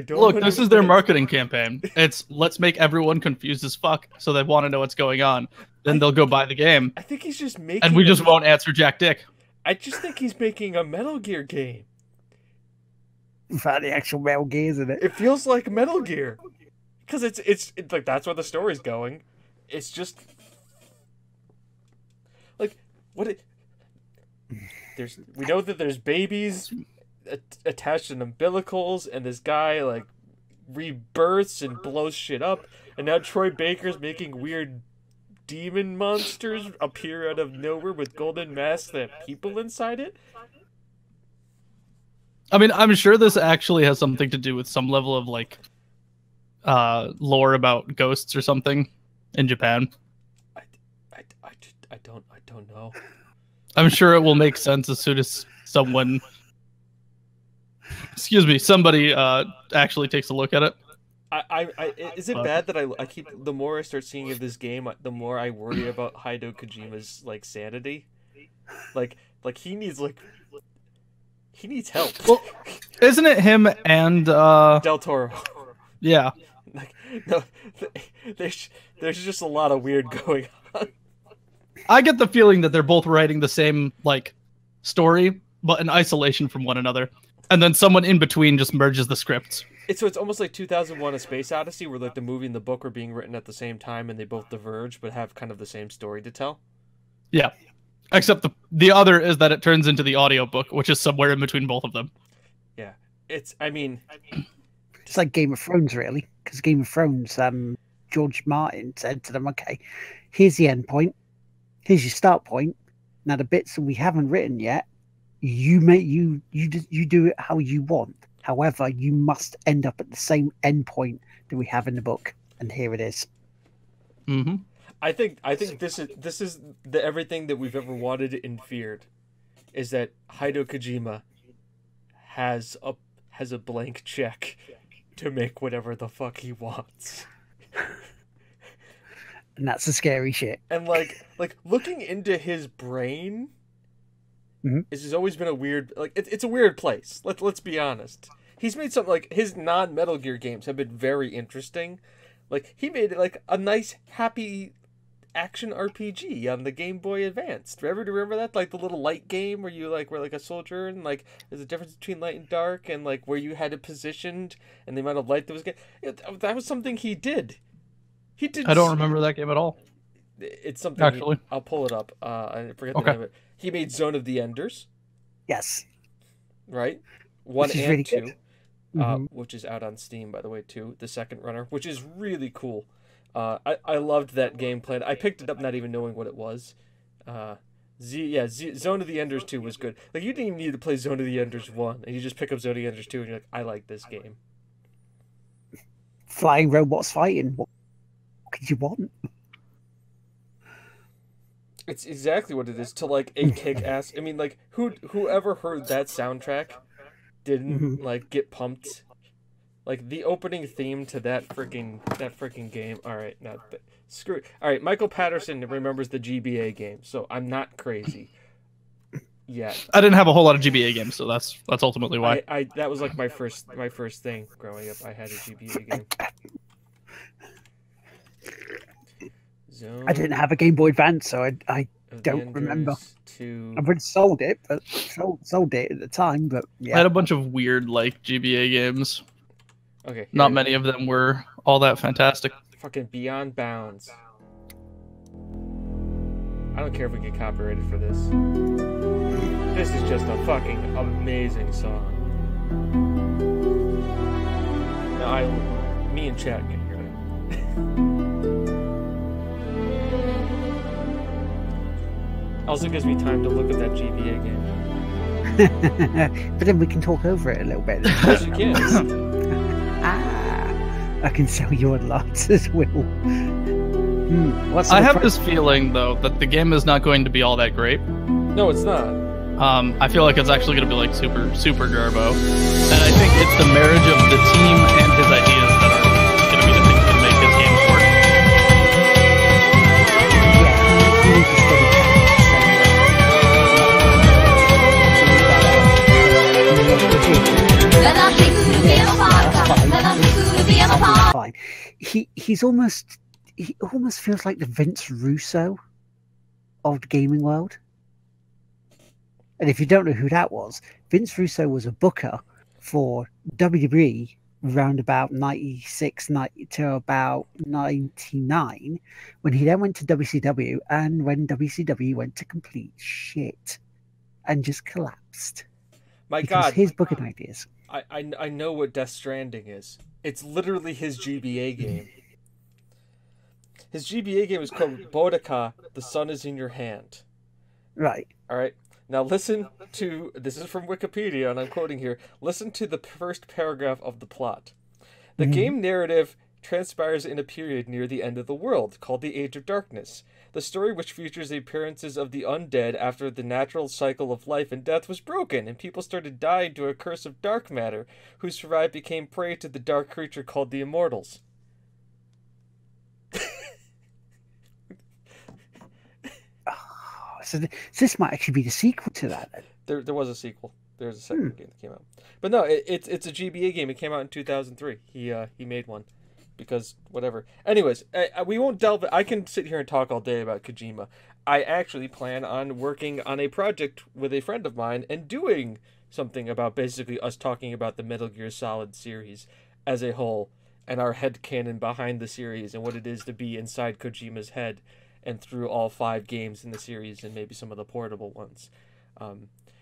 Look, this is their marketing campaign. It's let's make everyone confused as fuck, so they want to know what's going on. Then they'll go buy the game. I think he's just making. And we just won't answer Jack Dick. I just think he's making a Metal Gear game. In fact, the actual Metal Gear, isn't it? It feels like Metal Gear, because it's like that's where the story's going. It's just like we know that there's babies attached to umbilicals, and this guy like rebirths and blows shit up, and now Troy Baker's making weird demon monsters appear out of nowhere with golden masks that have people inside it. I mean, I'm sure this actually has something to do with some level of like lore about ghosts or something in Japan. I don't know. I'm sure it will make sense as soon as somebody actually takes a look at it. Is it bad that I keep, the more I start seeing of this game, the more I worry about Hideo Kojima's like sanity. Like he needs help. Well, isn't it him and Del Toro? Yeah. Like, no, there's just a lot of weird going on. I get the feeling that they're both writing the same like story, but in isolation from one another, and then someone in between just merges the scripts. So it's almost like 2001: A Space Odyssey, where like the movie and the book are being written at the same time, and they both diverge, but have kind of the same story to tell. Yeah. Except the other is that it turns into the audiobook, which is somewhere in between both of them. Yeah. I mean... It's like Game of Thrones, really. Because Game of Thrones, George Martin said to them, okay, here's the end point. Here's your start point. Now the bits that we haven't written yet, you do it how you want. However, you must end up at the same end point that we have in the book. And here it is. Mm-hmm. I think this is the everything that we've ever wanted and feared. is that Hideo Kojima has a blank check to make whatever the fuck he wants. And that's the scary shit. And like looking into his brain has always been a weird, like it's a weird place. Let's be honest. He's made something like his non-Metal Gear games have been very interesting. Like he made like a nice happy action RPG on the Game Boy Advance. Remember that? Like the little light game where you like were like a soldier and like there's a difference between light and dark and like where you had it positioned and the amount of light that was that was something he did. He did. I don't remember that game at all. It's something actually. I'll pull it up. I forget the name of it. He made Zone of the Enders. Yes. Right? 1 and really 2. Which is out on Steam, by the way, too. The second runner, which is really cool. I loved that gameplay. I picked it up not even knowing what it was. Zone of the Enders 2 was good. Like, you didn't even need to play Zone of the Enders 1, and you just pick up Zone of the Enders 2, and you're like, I like this game. Flying robots fighting. What could you want? It's exactly what it is to, like, a kick-ass... I mean, like, whoever heard that soundtrack didn't, like, get pumped. Like, the opening theme to that freaking game... Alright, screw it. Alright, Michael Patterson remembers the GBA game, so I'm not crazy. Yeah. I didn't have a whole lot of GBA games, so that's ultimately why. That was, like, my first thing growing up. I had a GBA game. I didn't have a Game Boy Advance, so I don't remember. I've already sold it, but sold it at the time. But yeah, I had a bunch of weird like GBA games. Okay, not many of them were all that fantastic. Fucking Beyond Bounds. I don't care if we get copyrighted for this. This is just a fucking amazing song. Now me and Chad can hear it. Also gives me time to look at that GBA game. But then we can talk over it a little bit. Yes, you can. I can sell you a lot as well. I have this feeling, though, that the game is not going to be all that great. No, it's not. I feel like it's actually going to be like super garbo. And I think it's the marriage of the team and his ideas that are going to be the things that make this game work. Fine. He almost feels like the Vince Russo of the gaming world. And if you don't know who that was, Vince Russo was a booker for WWE around about 96 to about 99, when he then went to WCW, and when WCW went to complete shit and just collapsed. My God, his booking ideas. I know what Death Stranding is. It's literally his GBA game. His GBA game is called Boudica, The Sun Is in Your Hand. Right. All right. Now listen to, this is from Wikipedia, and I'm quoting here, listen to the first paragraph of the plot. The game narrative transpires in a period near the end of the world, called the Age of Darkness. The story, which features the appearances of the undead after the natural cycle of life and death was broken, and people started dying to a curse of dark matter. Who survived became prey to the dark creature called the Immortals. So this might actually be the sequel to that. There was a sequel. There's a second game that came out. But no, it's a GBA game. It came out in 2003. He made one. Because whatever. Anyways, we won't delve. I can sit here and talk all day about Kojima. I actually plan on working on a project with a friend of mine and doing something about basically us talking about the Metal Gear Solid series as a whole and our headcanon behind the series and what it is to be inside Kojima's head and through all 5 games in the series and maybe some of the portable ones.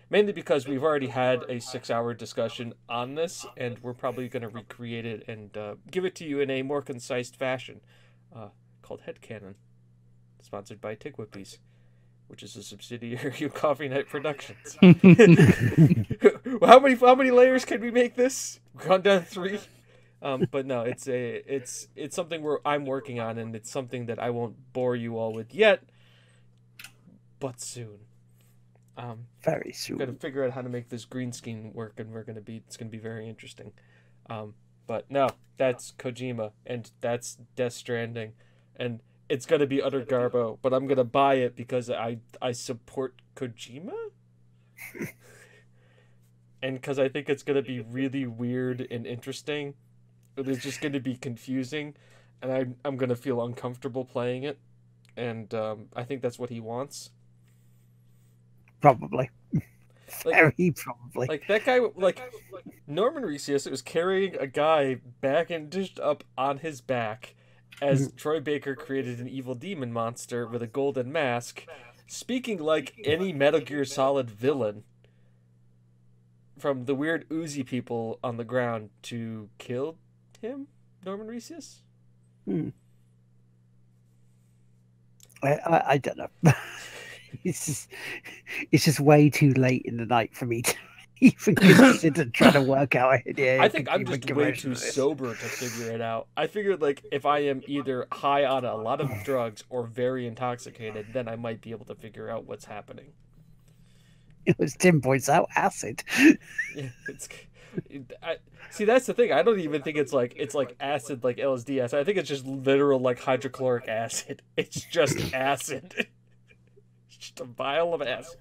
Mainly because we've already had a 6-hour discussion on this, and we're probably going to recreate it and give it to you in a more concise fashion, called Headcanon, sponsored by TGWPIS, which is a subsidiary of Coffee Night Productions. How many layers can we make this? We've gone down 3. But no, it's something I'm working on, and it's something that I won't bore you all with yet, but soon. Very soon. Got to figure out how to make this green screen work, and it's gonna be very interesting. But no, that's Kojima, and that's Death Stranding, and it's gonna be utter garbo. But I'm gonna buy it because I support Kojima, and because I think it's gonna be really weird and interesting. It's just gonna be confusing, and I'm gonna feel uncomfortable playing it, and I think that's what he wants. Probably. Like, Very probably. Like that guy, like Norman Reedus was carrying a guy back and dished up on his back as Troy Baker created an evil demon monster with a golden mask, speaking like any Metal Gear Solid villain. From the weird oozy people on the ground to kill him, Norman Reedus? I don't know. It's just way too late in the night for me to even consider trying to work out. I think I'm just way too sober to figure it out. I figured like if I am either high on a lot of drugs or very intoxicated, then I might be able to figure out what's happening. As Tim points out, acid. Yeah, see, that's the thing. I don't even think it's like acid like LSD acid. I think it's just literal like hydrochloric acid. It's just acid. Just a vial of acid.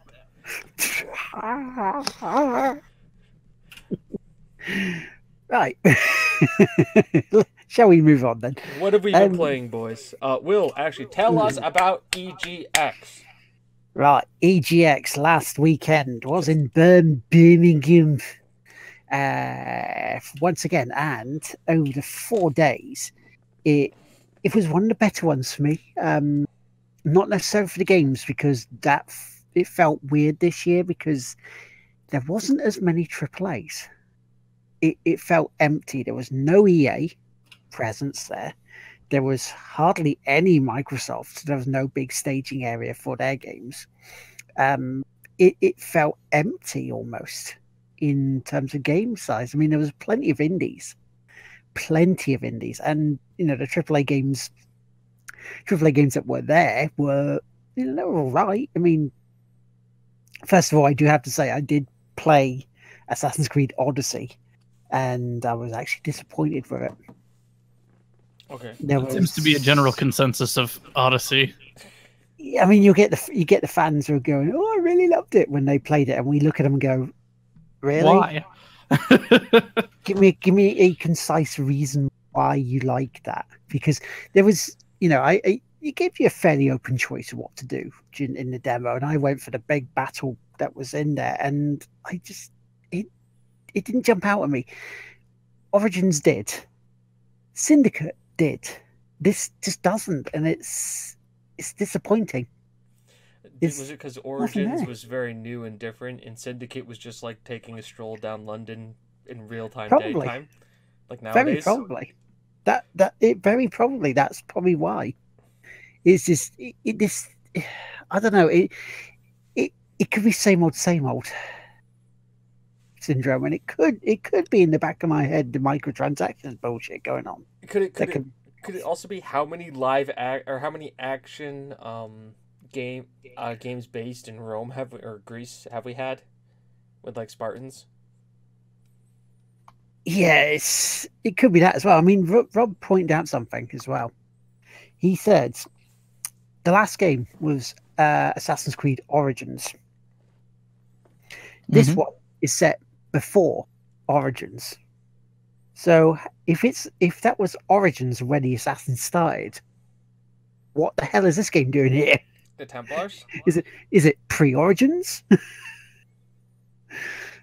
Right. Shall we move on then? What have we been playing, boys? Will, actually, tell us about EGX. Right, EGX last weekend was in Birmingham once again, and over the 4 days, it was one of the better ones for me. Not necessarily for the games, because it felt weird this year because there wasn't as many AAAs. It felt empty. There was no EA presence there. There was hardly any Microsoft. There was no big staging area for their games. It felt empty almost in terms of game size. I mean, there was plenty of indies, and the AAA games that were there were they were all right. I mean, first of all, I do have to say I did play Assassin's Creed Odyssey, and I was actually disappointed with it. Okay. There seems to be a general consensus of Odyssey. I mean, you get the fans who are going, "Oh, I really loved it" when they played it, and we look at them and go, "Really? Why? give me a concise reason why you like that." Because there was, it gave you a fairly open choice of what to do in the demo, and I went for the big battle that was in there, and I just it didn't jump out at me. Origins did, Syndicate did. This just doesn't, and it's disappointing. Was it because Origins was very new and different, and Syndicate was just like taking a stroll down London in real time, daytime, like nowadays? Very probably. Very probably that's probably why. It's just I don't know. It could be same old syndrome, and it could be in the back of my head the microtransactions bullshit going on. Could it also be how many how many action games based in Rome or Greece have we had with like Spartans? Yes, it could be that as well. I mean, Rob pointed out something as well. He said the last game was Assassin's Creed Origins. This one is set before Origins. So if that was Origins when the Assassins started, what the hell is this game doing here? The Templars? Is it pre-Origins?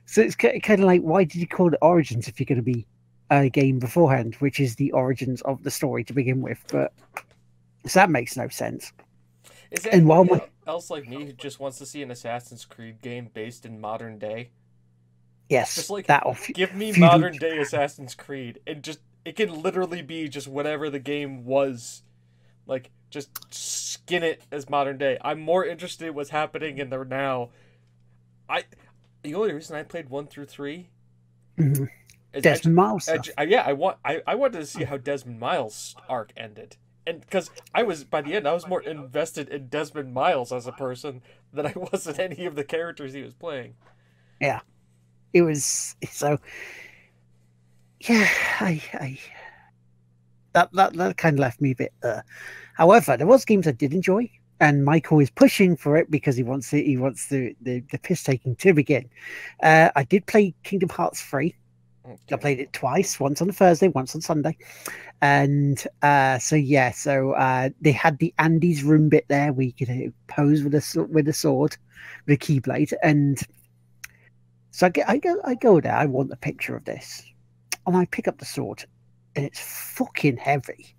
So it's kind of like, why did you call it Origins if you're going to be a game beforehand, which is the origins of the story to begin with? But so that makes no sense. Is there anyone else like me who just wants to see an Assassin's Creed game based in modern day? Yes, just like give me feudal... modern day Assassin's Creed, and just it can literally be just whatever the game was, like just skin it as modern day. I'm more interested in what's happening in there now. The only reason I played 1 through 3 is Desmond Miles. I wanted to see how Desmond Miles' arc ended, And because by the end, I was more invested in Desmond Miles as a person than I was in any of the characters he was playing. Yeah, it was so. Yeah, that kind of left me a bit. However, there was games I did enjoy, and Michael is pushing for it because he wants the piss taking to begin. I did play Kingdom Hearts 3. Okay. I played it twice, once on a Thursday, once on Sunday. And so they had the Andy's room bit there where you could pose with a sword, with a keyblade. And so I go there, I want a picture of this. And I pick up the sword, and it's fucking heavy.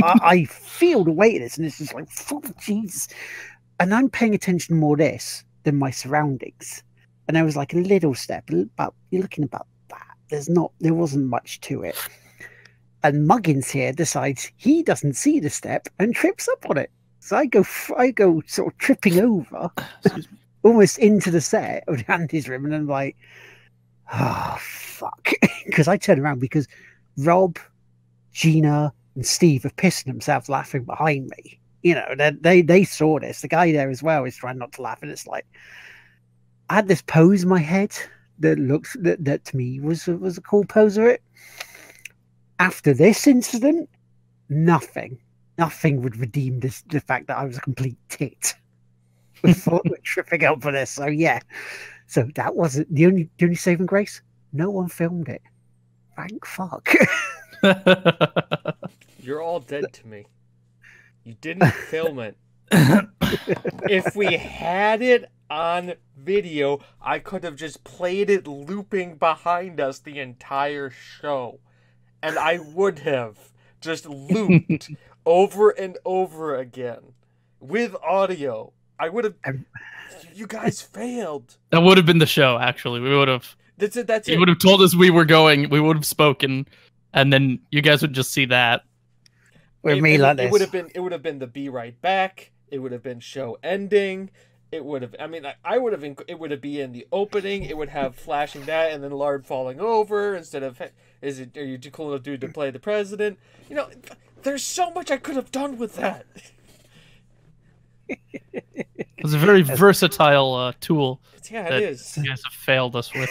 I feel the weight of this, and it's just like, fuck, Jesus. And I'm paying attention more to this than my surroundings. And there was like a little step, but you're looking about that. There wasn't much to it. And Muggins here decides he doesn't see the step and trips up on it. So I go sort of tripping over, almost into the set of Andy's room, and I'm like, oh, fuck. Because I turn around because Rob, Gina, and Steve are pissing themselves laughing behind me. You know, they saw this. The guy there as well is trying not to laugh, and it's like, I had this pose in my head that to me was a cool pose of it. After this incident, nothing would redeem the fact that I was a complete tit before tripping up for this. So yeah, so that wasn't the only saving grace. No one filmed it. Thank fuck. You're all dead to me. You didn't film it. If we had it on video, I could have just played it looping behind us the entire show. And I would have just looped over and over again with audio. I would have. You guys failed. That would have been the show. Actually, we would have. That's it. You would have told us we were going. We would have spoken, and then you guys would just see that. With me like this. It would have been the be right back. It would have been show ending. It would have. I mean, I would have. It would have been in the opening. It would have flashing that, and then Lard falling over instead of. Are you too cool enough to play the president? You know, there's so much I could have done with that. It was a very versatile tool. Yeah, it is. You guys have failed us with.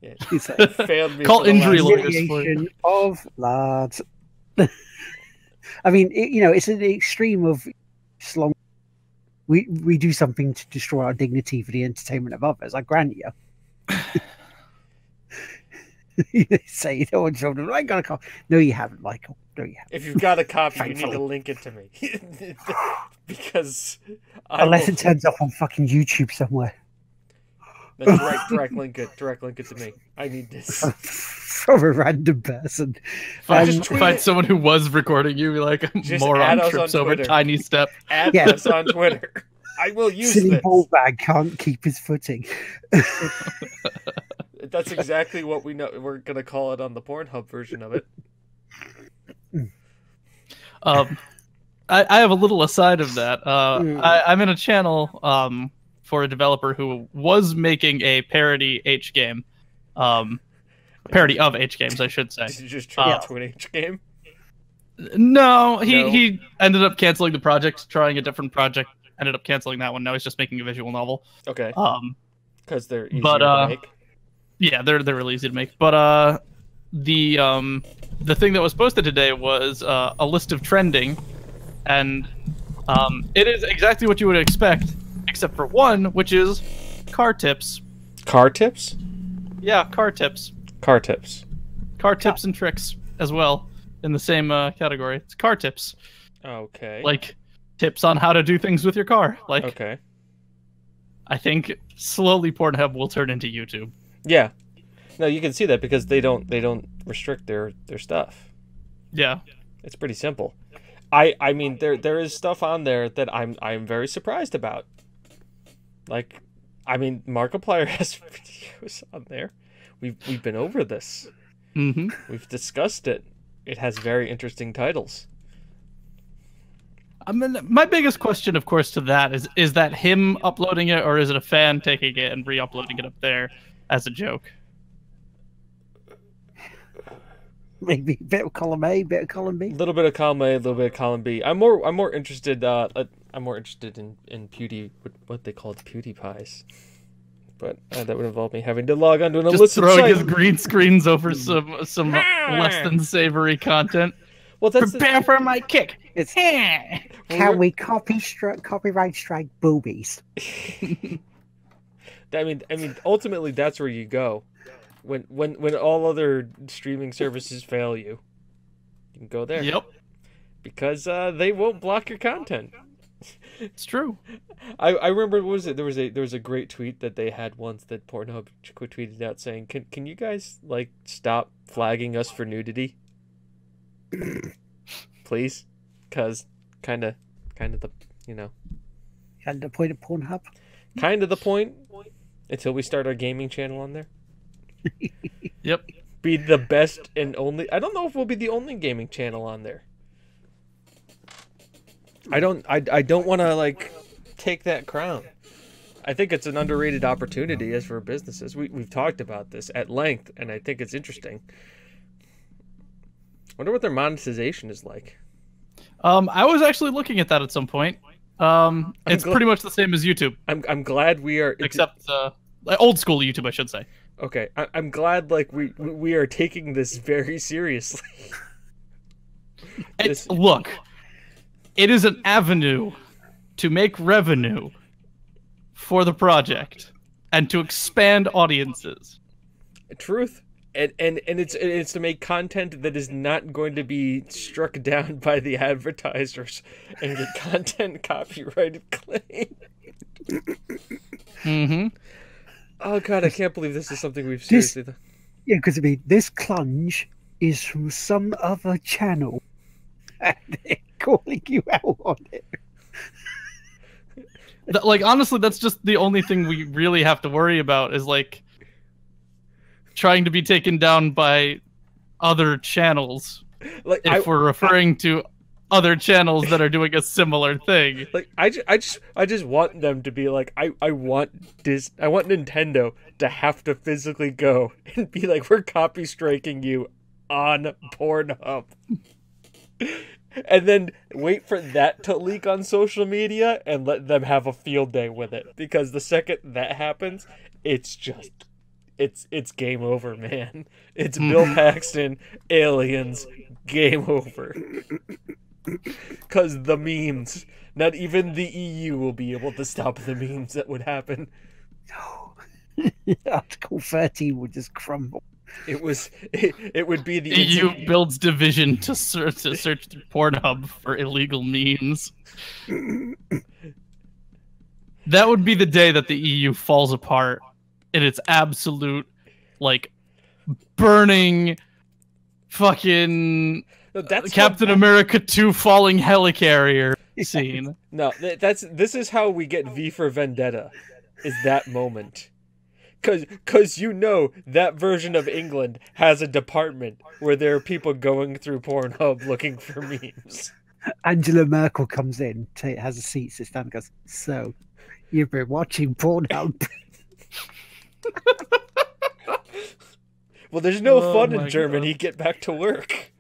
Yeah, failed me. Call injury lawyers for it. Of Lard. I mean, it's an extreme of long. We do something to destroy our dignity for the entertainment of others. I grant you. You say you don't want children. I got a copy. No, you haven't, Michael. No, you haven't. If you've got a copy, you need to link it to me. Because unless it turns up on fucking YouTube somewhere. Direct link it to me. I need this. From a random person. Find someone who was recording you, like a moron trips over a tiny step. Add us on Twitter. I will use Silly this. Ball bag can't keep his footing. That's exactly what we know. We're gonna call it on the Pornhub version of it. I have a little aside of that. I'm in a channel for a developer who was making a parody H game. Parody of H games, I should say. Did you just turn into an H game? No, he ended up canceling the project, trying a different project. Ended up canceling that one. Now he's just making a visual novel. Okay. Because they're easier to make. Yeah, they're really easy to make. But the thing that was posted today was a list of trending, and it is exactly what you would expect, except for one, which is car tips. Car tips? Yeah, car tips. Car tips. Car tips and tricks as well in the same category. It's car tips. Okay. Like tips on how to do things with your car. Like, okay. I think slowly Pornhub will turn into YouTube. Yeah. No, you can see that because they don't restrict their stuff. Yeah. It's pretty simple. I mean there is stuff on there that I'm very surprised about. Like, I mean, Markiplier has videos on there. We've been over this. Mm-hmm. We've discussed it. It has very interesting titles. I mean, my biggest question, of course, to that is that him uploading it, or is it a fan taking it and re-uploading it up there as a joke? Maybe a bit of column A, bit of column B. A little bit of column A, a little bit of column B. I'm more interested. I'm more interested in what they call PewDiePIs. But that would involve me having to log onto an illicit Just throwing site. his green screens over some less than savory content. Well, that's Prepare for my kick. It's can we copyright strike boobies? I mean, ultimately, that's where you go. When all other streaming services fail you can go there. Yep. Because they won't block your content. It's true. I remember, what was it? There was a great tweet that they had once that Pornhub tweeted out saying, "Can you guys like stop flagging us for nudity, please? Because kind of the And the point of Pornhub. kind of the point until we start our gaming channel on there. Yep. Be the best and only. I don't know if we'll be the only gaming channel on there. I don't want to like take that crown. I think it's an underrated opportunity as for businesses. We've talked about this at length, and I think it's interesting. Wonder what their monetization is like. I was actually looking at that at some point. It's pretty much the same as YouTube. I'm glad we are, except old school YouTube, I should say. Okay, I'm glad like we are taking this very seriously. Look, it is an avenue to make revenue for the project and to expand audiences. Truth. And it's to make content that is not going to be struck down by the advertisers and get content copyrighted claim. Mm-hmm. Oh god, I can't believe this is something we've seriously done. Yeah, because I mean, this clunge is from some other channel, and they're calling you out on it. Like, honestly, that's just the only thing we really have to worry about is like trying to be taken down by other channels. Like, if we're referring to other channels that are doing a similar thing. Like, I just want them to be like, I want Nintendo to have to physically go and be like, we're copy striking you on Pornhub. And then wait for that to leak on social media and let them have a field day with it. Because the second that happens, it's just, it's game over, man. It's Bill Paxton, aliens, game over. Because the memes, not even the EU will be able to stop the memes that would happen. No. Article 13 would just crumble. It would be the EU builds division to search through Pornhub for illegal memes. That would be the day that the EU falls apart in its absolute, like, burning fucking Captain America 2 falling helicarrier scene. No, this is how we get V for Vendetta, is that moment. Cause you know that version of England has a department where there are people going through Pornhub looking for memes. Angela Merkel comes in, has a seat, sits down, and goes, "So, you've been watching Pornhub?" Well, there's no fun in Germany. God. Get back to work.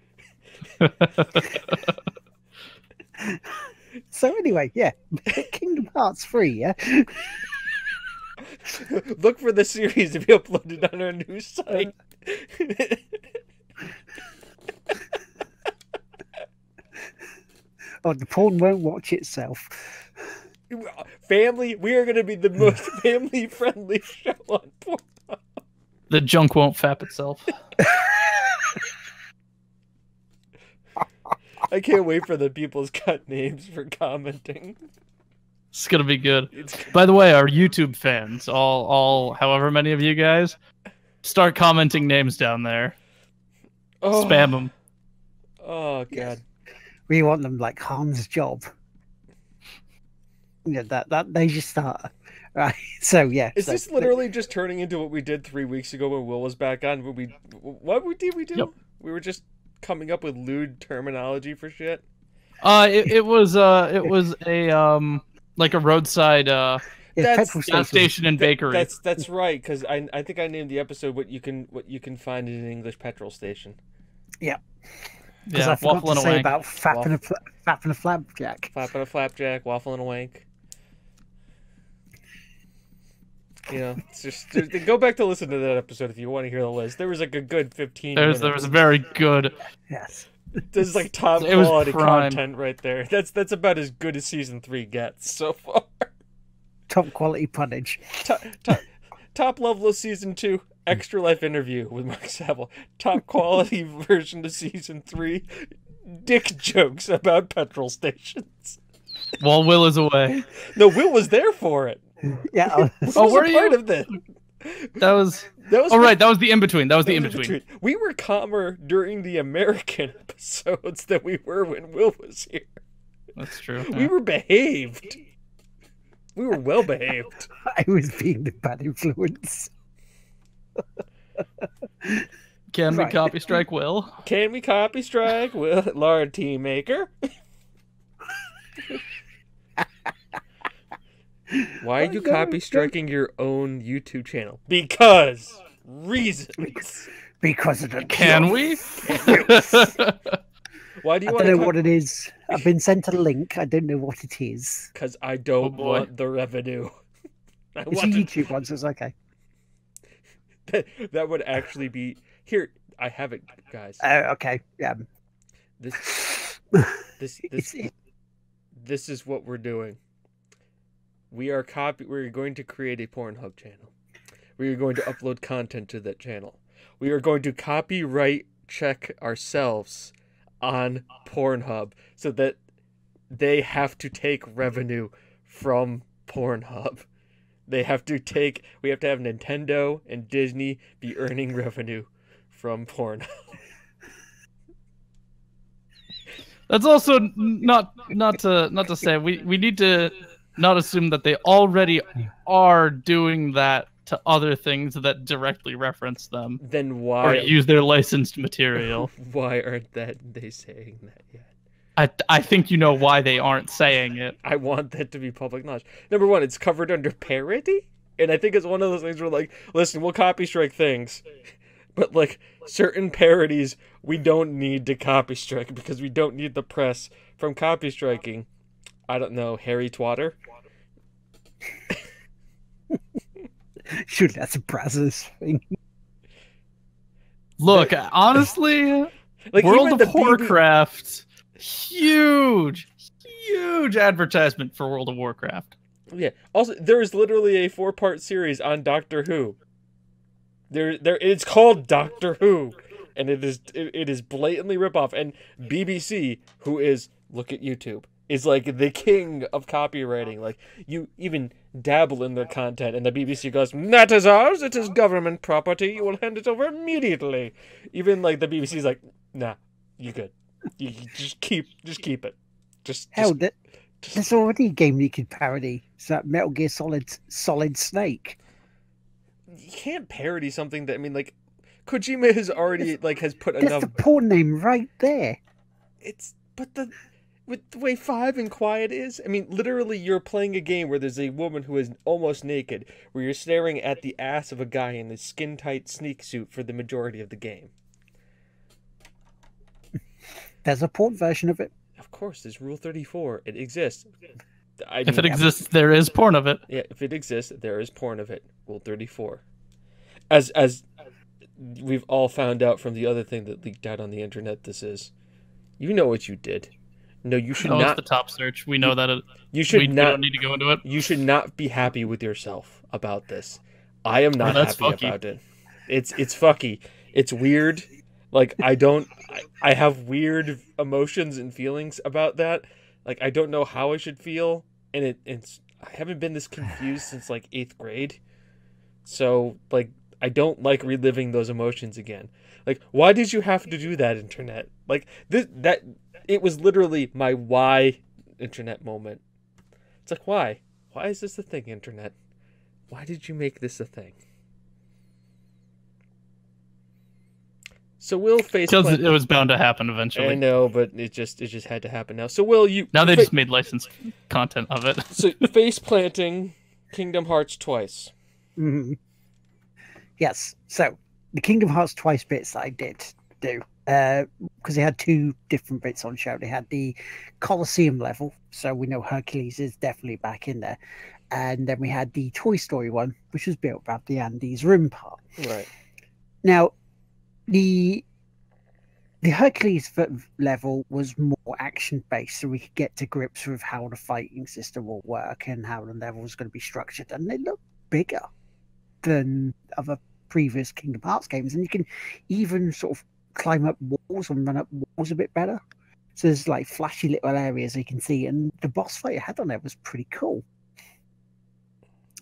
So anyway, yeah, Kingdom Hearts 3, yeah. Look for the series to be uploaded on our new site. Oh, the porn won't watch itself. Family, we are going to be the most family-friendly show on Pornhub. The junk won't fap itself. I can't wait for the people's cut names for commenting. It's gonna be good. By the way, our YouTube fans, all however many of you guys, start commenting names down there. Oh. Spam them. Oh god. We want them like Hans Job. Yeah, that they just start. Right. So yeah. Is this literally just turning into what we did 3 weeks ago when Will was back on? What did we do? Yep. We were just coming up with lewd terminology for shit. It was a like a roadside gas station and bakery. That's right, because I think I named the episode what you can find in an English petrol station. Yeah. Because Yeah, I forgot waffle to and a say wank. about fapping a flapjack. Flap and a flapjack, waffle and a wank. You know, it's just go back to listen to that episode if you want to hear the list. There was like a good 15 minutes. There was very good. Yes. This is like top It was quality prime. content right there. That's about as good as season 3 gets so far. Top quality punnage. Top level of season 2, extra life interview with Mark Saville. Top quality version of season 3, dick jokes about petrol stations. While Will is away. No, Will was there for it. Yeah. Oh, Was were a part you? of this. That was. That was Oh, right. That was the in between. That was the that in was between. We were calmer during the American episodes than we were when Will was here. That's true. We were behaved. We were well behaved. I was being the bad influence. Can we Right. copy strike Will? Can we copy strike Will Lardteamaker? Why are you copy striking your own YouTube channel? Because reasons. Because of the Can we? Why do I you don't want know to? what it is. I've been sent a link. I don't know what it is. Because I don't Oh, boy. want the revenue. I It's a want to, YouTube one, so it's okay. that would actually be here. I have it, guys. Okay. Yeah. This It's, this is what we're doing. We're going to create a Pornhub channel. We are going to upload content to that channel. We are going to copyright check ourselves on Pornhub so that they have to take revenue from Pornhub. We have to have Nintendo and Disney be earning revenue from Pornhub. That's also not to say we need to not assume that they already are doing that to other things that directly reference them Then or why use their licensed material. why aren't they saying that yet? I think you know why they aren't saying it. I want that to be public knowledge. Number one, it's covered under parody, and I think it's one of those things where, like, listen, we'll copy strike things, but like certain parodies, we don't need to copy strike because we don't need the press from copy striking. I don't know, Harry Twatter. Shoot, that's a process thing. Look, honestly, Like World even of the BB Warcraft, huge advertisement for World of Warcraft. Yeah. Also, there is literally a 4-part series on Doctor Who. It's called Doctor Who, and it is blatantly ripoff. And BBC, who is look at YouTube, is like the king of copywriting. Like you even dabble in their content, and the BBC goes, "That is ours. It is government property. You will hand it over immediately." Even like the BBC is like, "Nah, you good. You just keep it. Just Hell, there's already a game you could parody. It's that Metal Gear Solid Snake. you can't parody something that like Kojima has already has put That's enough. the porn name right there. With the way 5 and Quiet is, literally you're playing a game where there's a woman who is almost naked, where you're staring at the ass of a guy in a skin-tight sneak suit for the majority of the game. There's a porn version of it. Of course, there's Rule 34. It exists. If it exists, there is porn of it. Yeah, if it exists, there is porn of it. Rule 34. As we've all found out from the other thing that leaked out on the internet, this is. You know what you did. No, you should No, not. it's the top search. We know that it. You should we not. don't need to go into it. You should not be happy with yourself about this. I am not Well, that's happy fucky. about it. It's fucky. It's weird. Like I have weird emotions and feelings about that. Like I don't know how I should feel, and it's I haven't been this confused since like 8th grade. So like I don't like reliving those emotions again. Like why did you have to do that, internet? Like it was literally my why internet moment. It's like why? Why is this a thing, internet? Why did you make this a thing? So Will face Because it was bound to happen eventually. I know, but it just had to happen now. So Will, you Now they just made licensed content of it. so face planting Kingdom Hearts twice. Mhm. Yes. So the Kingdom Hearts twice bits that I did do because they had two different bits on show. They had the Colosseum level, so we know Hercules is definitely back in there, and then we had the Toy Story one, which was built around the Andy's room part. Right. Now, the Hercules level was more action based, so we could get to grips with how the fighting system will work and how the level was going to be structured, and they look bigger than other previous Kingdom Hearts games, and you can even sort of climb up walls and run up walls a bit better. So there's like flashy little areas you can see, and the boss fight you had on there was pretty cool.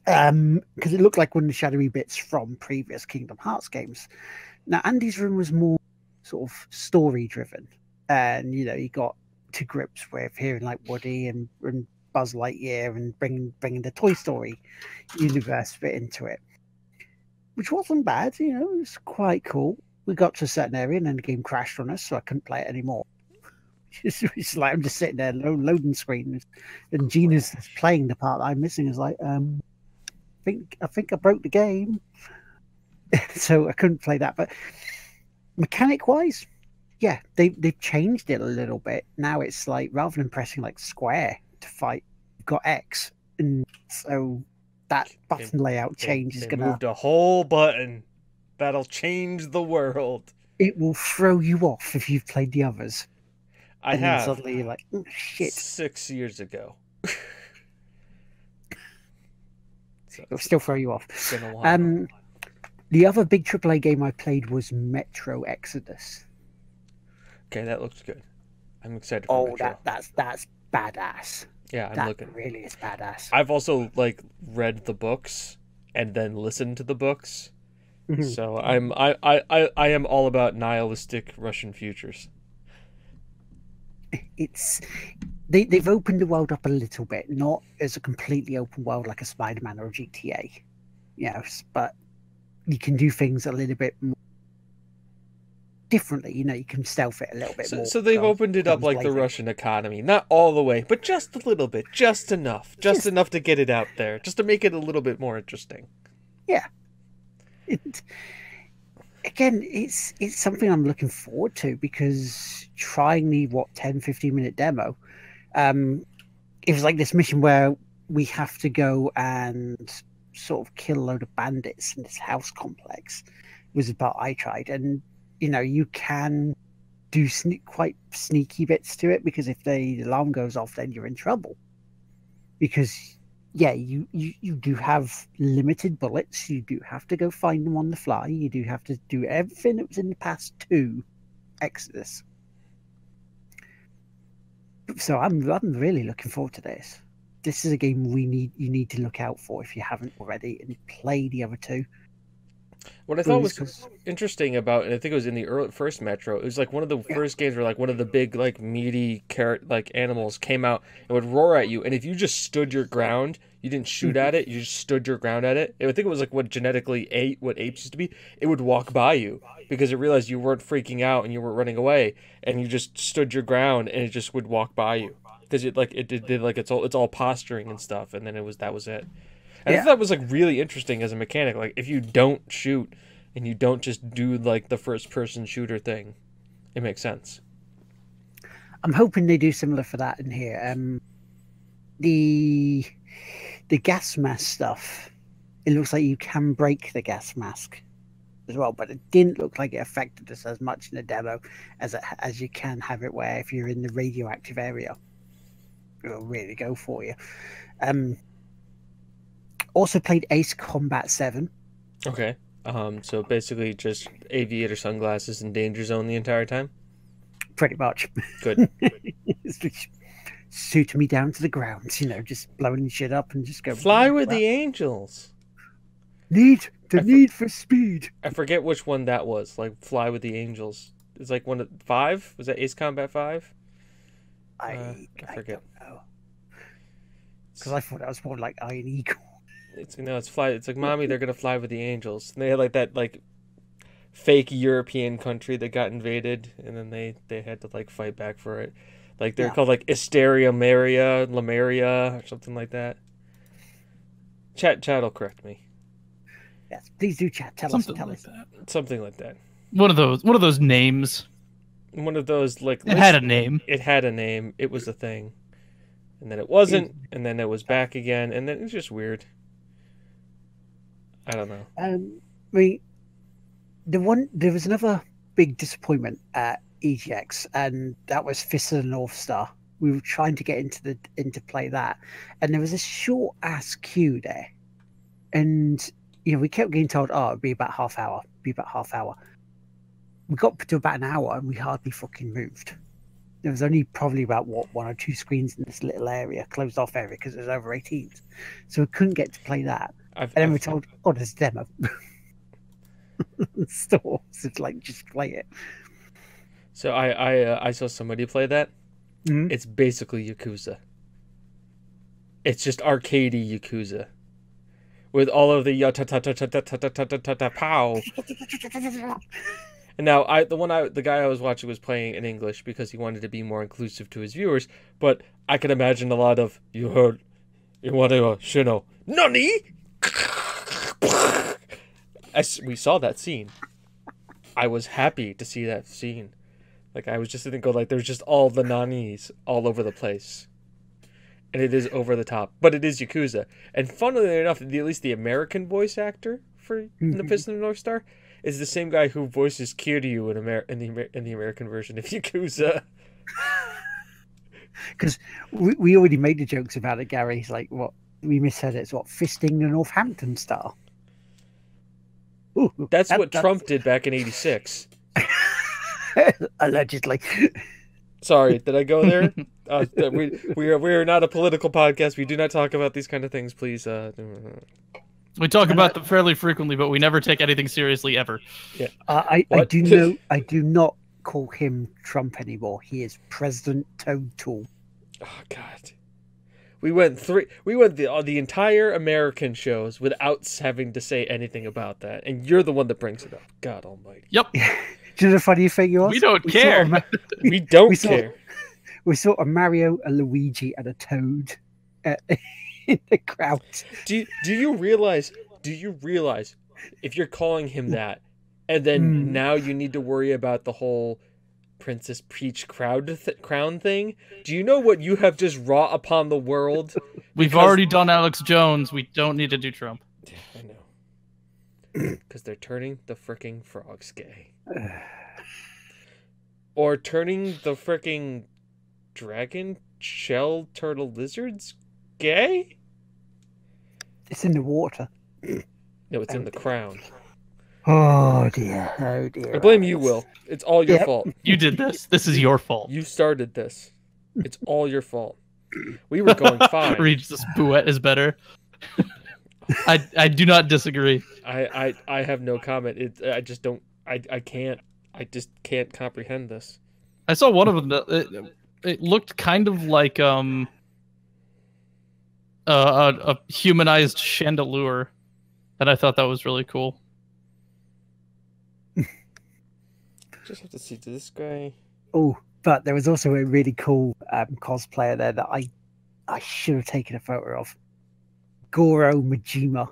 Because it looked like one of the shadowy bits from previous Kingdom Hearts games. Now, Andy's room was more sort of story driven, and you got to grips with hearing like Woody and Buzz Lightyear and bringing the Toy Story universe bit into it, which wasn't bad. It was quite cool. We got to a certain area and then the game crashed on us, so I couldn't play it anymore. It's like I'm just sitting there, loading screen, and Gina's playing the part that I'm missing. Is like, I think I broke the game, so I couldn't play that. But mechanic wise, yeah, they've changed it a little bit. Now it's like rather than pressing like square to fight, you've got X, and so that button layout change is gonna moved a whole button. That'll change the world. It will throw you off if you've played the others. I have. Then suddenly you're like, oh, shit. 6 years ago. It'll still throw you off. It's been a while. The other big AAA game I played was Metro Exodus. Okay, that looks good. I'm excited for Metro. That's badass. Yeah, I'm looking. That really is badass. I've also read the books and then listened to the books. Mm-hmm. So I am all about nihilistic Russian futures. They've opened the world up a little bit, not as a completely open world like a Spider-Man or a GTA. Yes, but you can do things a little bit more differently. You can stealth it a little bit more. So they've opened it up like the Russian economy, not all the way, but just a little bit, just enough to get it out there, just to make it a little bit more interesting. Yeah. It's something I'm looking forward to, because trying the 10-15 minute demo, it was like this mission where we have to go and sort of kill a load of bandits in this house complex. It was the part I tried, and you can do quite sneaky bits to it, because if the alarm goes off, then you're in trouble. Because you do have limited bullets. You do have to go find them on the fly. You do have to do everything that was in the past 2 Exodus. So I'm really looking forward to this. This is a game you need to look out for if you haven't already, and play the other 2. What I thought was interesting about, and I think it was in the first Metro, it was like one of the first games where one of the big meaty animals came out and would roar at you, and if you just stood your ground, you didn't shoot at it, you just stood your ground at it. I think it was what genetically what apes used to be. It would walk by you because it realized you weren't freaking out and you weren't running away, and you just stood your ground, and it just would walk by you because it's all posturing and stuff, and then that was it. And I thought that was really interesting as a mechanic. If you don't shoot and you don't just do the first person shooter thing, it makes sense. I'm hoping they do similar for that in here. The gas mask stuff, it looks like you can break the gas mask as well, but it didn't look like it affected us as much in the demo as you can have it where if you're in the radioactive area, it'll really go for you. Also played Ace Combat 7. Okay. So basically just aviator sunglasses and danger zone the entire time? Pretty much. Good. Suit me down to the ground, just blowing shit up and just go... Fly with the angels. Need for speed. I forget which one that was. Fly with the angels. It's one of 5? Was that Ace Combat 5? I forget. I don't know. Because I thought that was more like Iron Eagle. It's fly. It's Mommy, they're gonna fly with the angels. And they had that fake European country that got invaded, and then they had to fight back for it. They're called Asteria Maria, Lemuria, or something like that. Chat will correct me. Yes, please do chat. Tell us. Something like that. One of those names. one of those like It had a name. It had a name. It was a thing, and then it wasn't, and then it was back again, and then it's just weird. I don't know. I mean, there was another big disappointment at EGX, and that was Fist of the North Star. We were trying to get into play that, and there was a short ass queue there, and we kept getting told, "Oh, it'd be about half hour. We got to about an hour, and we hardly fucking moved. There was only probably about one or two screens in this little area, closed off area, because it was over 18s, so we couldn't get to play that. And then we're told, "Oh, there's a demo." Store, so it's like just play it. So I saw somebody play that. Mm-hmm. It's basically Yakuza. It's just arcadey Yakuza, with all of the pow. And now the guy I was watching was playing in English because he wanted to be more inclusive to his viewers. But I can imagine a lot of you want to shino nani. We saw that scene. I was happy to see that scene. Like, I was just sitting there, like, there's just all the nanis all over the place. And it is over the top. But it is Yakuza. And funnily enough, at least the American voice actor for the Fist of the North Star is the same guy who voices Kiryu in the American version of Yakuza. Because we already made the jokes about it, Gary. It's like, what? We missaid it. It's what? Fisting the Northampton Star. Ooh, That's what Trump did back in '86. Allegedly. Sorry, did I go there? We are not a political podcast. We do not talk about these kind of things, please. We talk about them fairly frequently, but we never take anything seriously ever. Yeah. I do not call him Trump anymore. He is President Toad Tool. Oh God. We went the entire American shows without having to say anything about that, and you're the one that brings it up. God Almighty. Yep. Do you know the funny thing was? We don't care. We don't care. We saw a Mario, a Luigi, and a Toad in the crowd. Do you realize if you're calling him that, and then now you need to worry about the whole Princess Peach crown thing? Do you know what you have just wrought upon the world? We've already done Alex Jones. We don't need to do Trump. Yeah, I know. Because they're turning the fricking frogs gay. Or turning the fricking dragon shell turtle lizards gay? It's in the water. No, it's in the crown. Oh dear. I blame you, Will. It's all your fault. You did this. This is your fault. You started this. It's all your fault. We were going fine. Regis Bouet is better. I do not disagree. I have no comment. I just don't. I can't. I just can't comprehend this. I saw one of them. It looked kind of like a humanized chandelure, and I thought that was really cool. Just have to see this guy. Oh, but there was also a really cool cosplayer there that I should have taken a photo of. Goro Majima.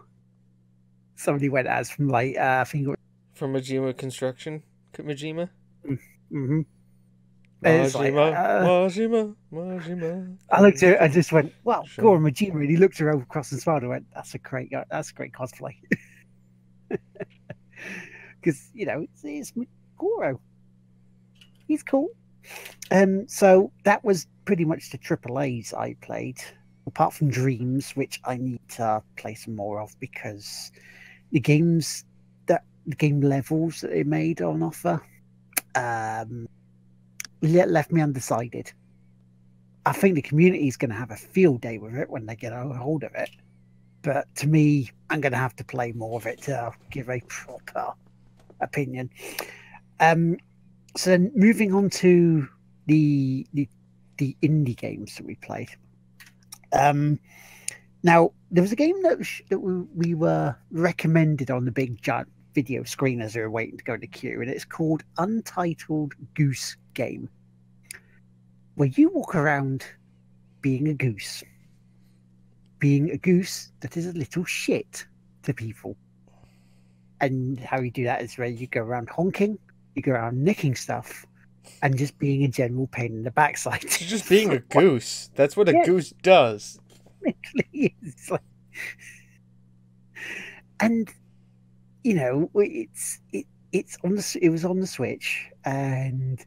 Somebody went as from like I think it was... from Majima Construction. Majima. Mm-hmm. Majima. I looked at it. I just went, "Wow, sure. Goro Majima!" And he looked her over across and smiled and went, "That's a great cosplay." Because it's Goro. He's cool. So that was pretty much the AAAs I played, apart from Dreams, which I need to play some more of because the game levels that they made on offer left me undecided. I think the community is going to have a field day with it when they get a hold of it. But to me, I'm going to have to play more of it to give a proper opinion. So then moving on to the indie games that we played. Now there was a game that we were recommended on the big giant video screen as we were waiting to go in the queue, and it's called Untitled Goose Game, where you walk around being a goose that is a little shit to people. And how you do that is where you go around honking, you go around nicking stuff, and just being a general pain in the backside. Just being a goose. That's what a goose does. Literally is. Like... And you know, it was on the Switch, and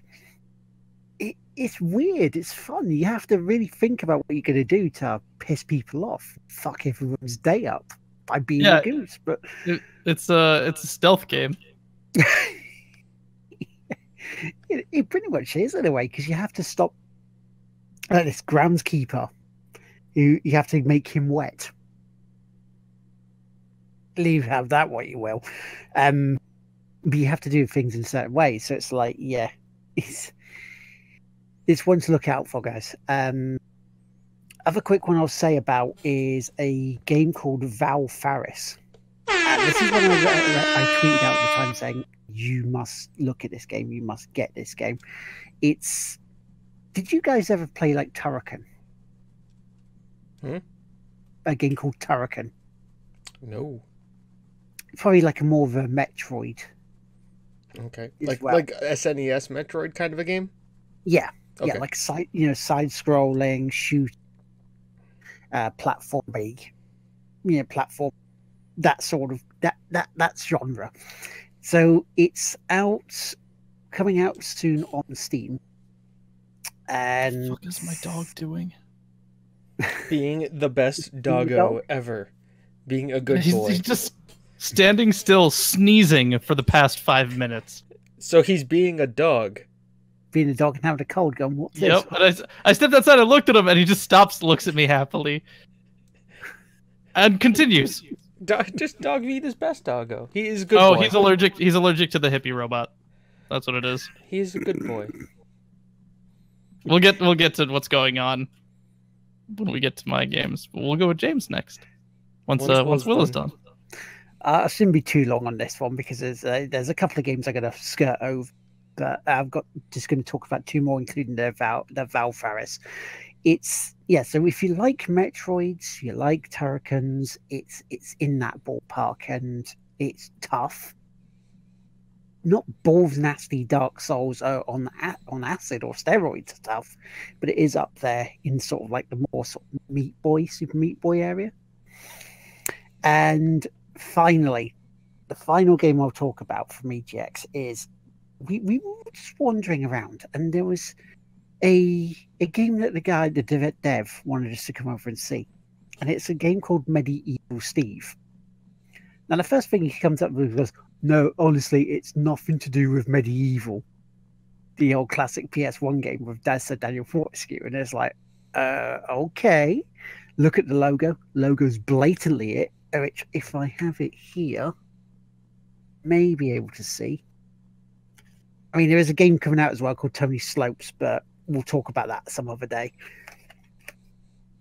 it's weird. It's fun. You have to really think about what you're going to do to piss people off, fuck everyone's day up by being a goose. But it's a stealth game. It pretty much is in a way, because you have to stop this groundskeeper. You have to make him wet. Leave have that what you will, but you have to do things in certain ways. So it's like, yeah, it's one to look out for, guys. Other quick one I'll say about is a game called Val Faris. This is one I tweeted out at the time saying, you must look at this game, you must get this game. Did you guys ever play like Turrican? A game called Turrican? No. Probably like a more of a Metroid. Okay. Like SNES Metroid kind of a game? Yeah. Okay. Yeah, like side scrolling, shoot, platforming, platform, that sort of that's genre. So it's coming out soon on Steam. And what the fuck is my dog doing? Being the best doggo ever. Being a good boy. He's just standing still, sneezing for the past 5 minutes. So he's being a dog. Being a dog and having a cold, going, what's this? Yep, and I stepped outside and looked at him, and he just stops, looks at me happily, and continues. Just dog meat is best doggo. He is a good boy. Oh, he's allergic to the hippie robot. That's what it is. He's a good boy. We'll get to what's going on when we get to my games. We'll go with James next. Once Will is done. I shouldn't be too long on this one because there's a couple of games I'm going to skirt over, but just going to talk about two more, including the Val Faris. So if you like Metroids, you like Turricans, it's in that ballpark, and it's tough. Not balls nasty Dark Souls on acid or steroids stuff, but it is up there in sort of like the more sort of Super Meat Boy area. And finally, the final game I'll talk about from EGX is we were just wandering around, and there was a game that the dev wanted us to come over and see, and it's a game called Medieval Steve. Now the first thing he comes up with was, no, honestly, it's nothing to do with Medieval, the old classic PS1 game with Sir Daniel Fortescue. And it's like, okay, look at the logo. Logo's blatantly it, which if I have it here, may be able to see. I mean, there is a game coming out as well called Tony Slopes, but we'll talk about that some other day.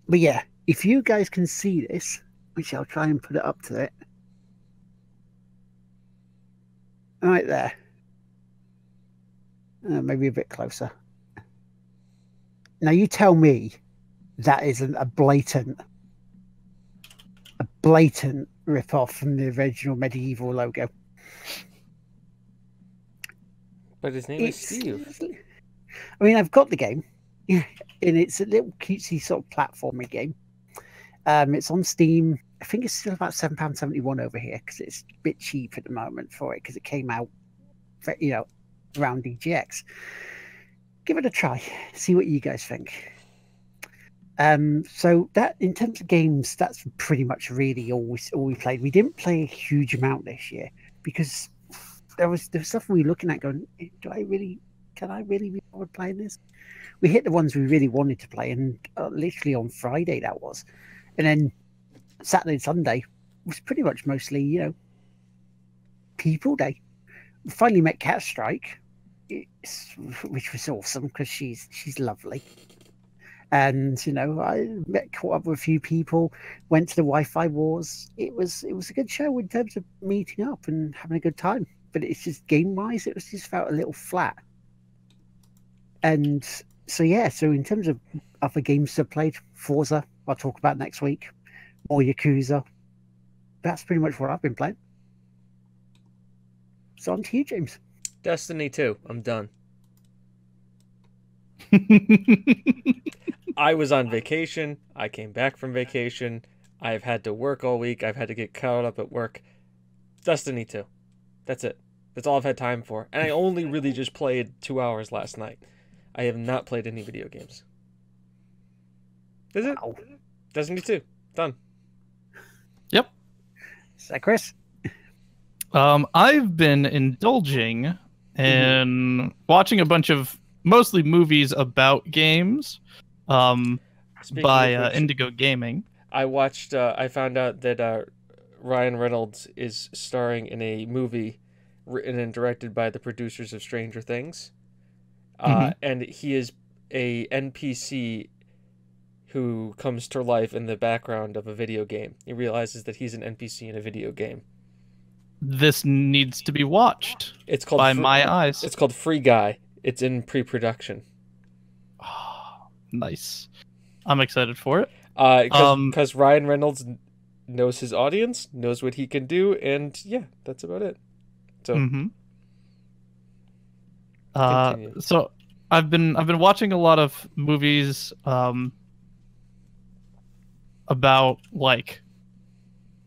But yeah, if you guys can see this, which I'll try and put it up to it. Right there. Maybe a bit closer. Now you tell me that isn't a blatant rip-off from the original Medieval logo. But his name is Steve. I mean, I've got the game. Yeah, and it's a little cutesy sort of platforming game. It's on Steam. I think it's still about £7.71 over here because it's a bit cheap at the moment for it because it came out, around EGX. Give it a try. See what you guys think. So that in terms of games, that's pretty much really all we played. We didn't play a huge amount this year because there was stuff we were looking at going, can I really be bothered playing this? We hit the ones we really wanted to play, and literally on Friday that was, and then Saturday and Sunday was pretty much mostly, people day. We finally met Cat Strike, which was awesome because she's lovely. And I caught up with a few people, went to the Wi-Fi Wars. It was a good show in terms of meeting up and having a good time. But it's just game wise, it was just felt a little flat. And so in terms of other games I've played, Forza, I'll talk about next week. Or Yakuza. That's pretty much what I've been playing. So on to you, James. Destiny 2. I'm done. I was on vacation. I came back from vacation. I've had to work all week. I've had to get caught up at work. Destiny 2. That's it. That's all I've had time for. And I only really just played 2 hours last night. I have not played any video games. Is it? Wow. Destiny 2. Done. Yep. Is that Chris? I've been indulging in watching a bunch of mostly movies about games by Indigo Gaming. I watched, I found out that Ryan Reynolds is starring in a movie written and directed by the producers of Stranger Things. And he is a NPC who comes to life in the background of a video game. He realizes that he's an NPC in a video game. This needs to be watched. It's called by my eyes. It's called Free Guy. It's in pre-production. Oh, nice. I'm excited for it. Because Ryan Reynolds knows his audience, knows what he can do, and yeah, that's about it. So, so I've been watching a lot of movies about like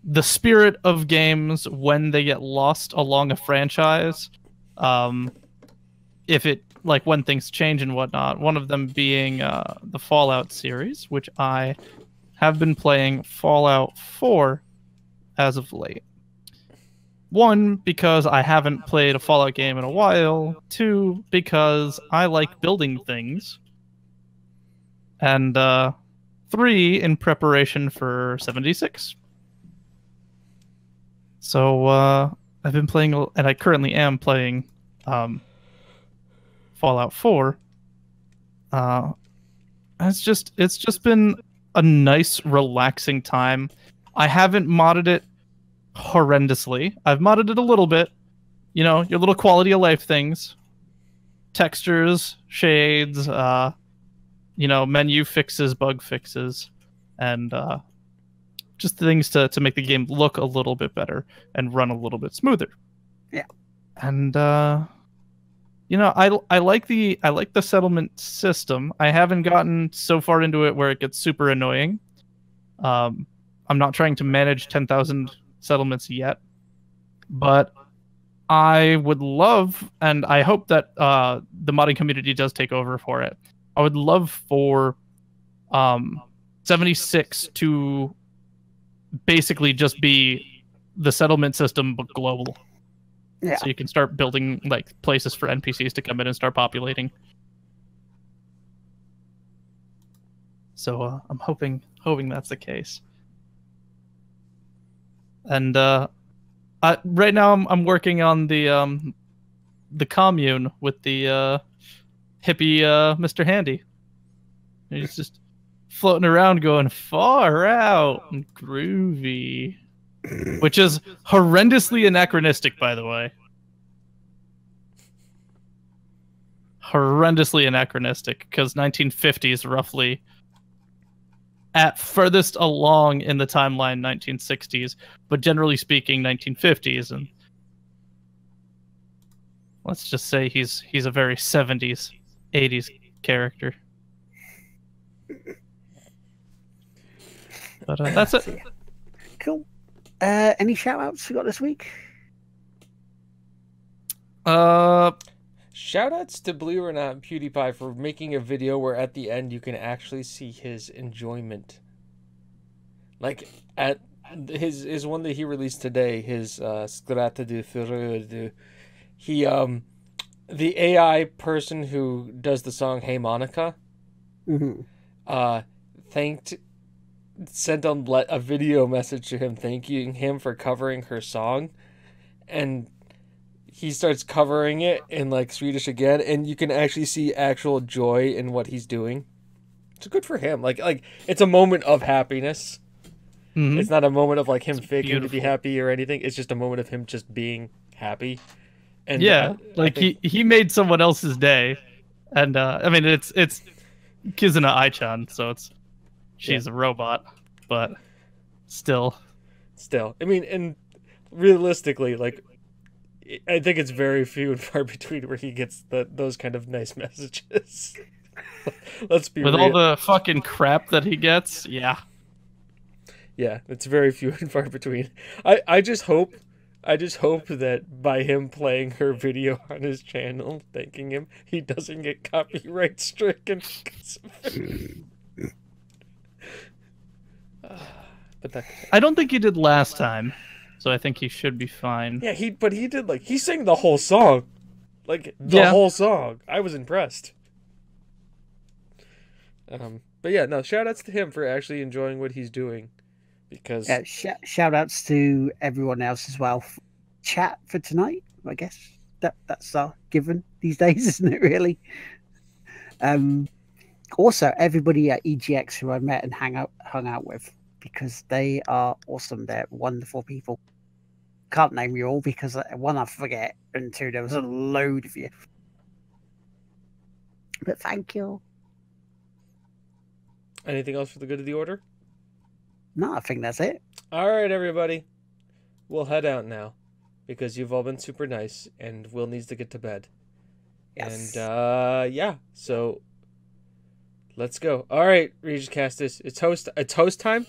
the spirit of games when they get lost along a franchise. If it like when things change and whatnot. One of them being the Fallout series, which I have been playing Fallout 4 as of late. One, because I haven't played a Fallout game in a while. Two, because I like building things. And three, in preparation for 76. So I've been playing, and I currently am playing Fallout 4. It's just been a nice, relaxing time. I haven't modded it horrendously. I've modded it a little bit. You know, your little quality of life things. Textures, shades, you know, menu fixes, bug fixes, and just things to make the game look a little bit better and run a little bit smoother. Yeah. And you know, I like the settlement system. I haven't gotten so far into it where it gets super annoying. I'm not trying to manage 10,000 settlements yet, but I would love, and I hope that the modding community does take over for it. I would love for 76 to basically just be the settlement system but global. Yeah. So you can start building like places for NPCs to come in and start populating. So I'm hoping that's the case. And right now I'm working on the commune with the hippie Mr. Handy. He's just floating around going far out and groovy. Which is horrendously anachronistic, by the way. Horrendously anachronistic, because 1950s roughly at furthest along in the timeline 1960s, but generally speaking 1950s, and let's just say he's a very 70s, 80s character. But that's it. Cool. Any shout outs we got this week? Shout outs to Believe It or Not PewDiePie for making a video where at the end you can actually see his enjoyment. Like at his one that he released today, his Skrata de Furödu. He the AI person who does the song Hey Monica sent a video message to him thanking him for covering her song, and he starts covering it in like Swedish again, and you can actually see actual joy in what he's doing. It's good for him. Like it's a moment of happiness. It's not a moment of like him faking to be happy or anything. It's just a moment of him just being happy. And yeah, he made someone else's day, and I mean it's Kizuna Ai-chan, so she's a robot, but still. I mean, and realistically, like, I think it's very few and far between where he gets those kind of nice messages. Let's be With real. all the fucking crap that he gets, yeah. Yeah, it's very few and far between. I just hope that by him playing her video on his channel, thanking him, he doesn't get copyright stricken. I don't think he did last time, so I think he should be fine. Yeah, he did he sang the whole song, the whole song. I was impressed. But yeah, no, shout outs to him for actually enjoying what he's doing, because shout outs to everyone else as well. Chat for tonight, I guess that's given these days, isn't it? Really. Also, everybody at EGX who I met and hung out with, because they are awesome. They're wonderful people. Can't name you all because one, I forget, and two, there was a load of you. But thank you. Anything else for the good of the order? No, I think that's it. All right, everybody. We'll head out now, because you've all been super nice, and Will needs to get to bed. Yes. And, yeah, so let's go. All right, Regis Castus, it's host time?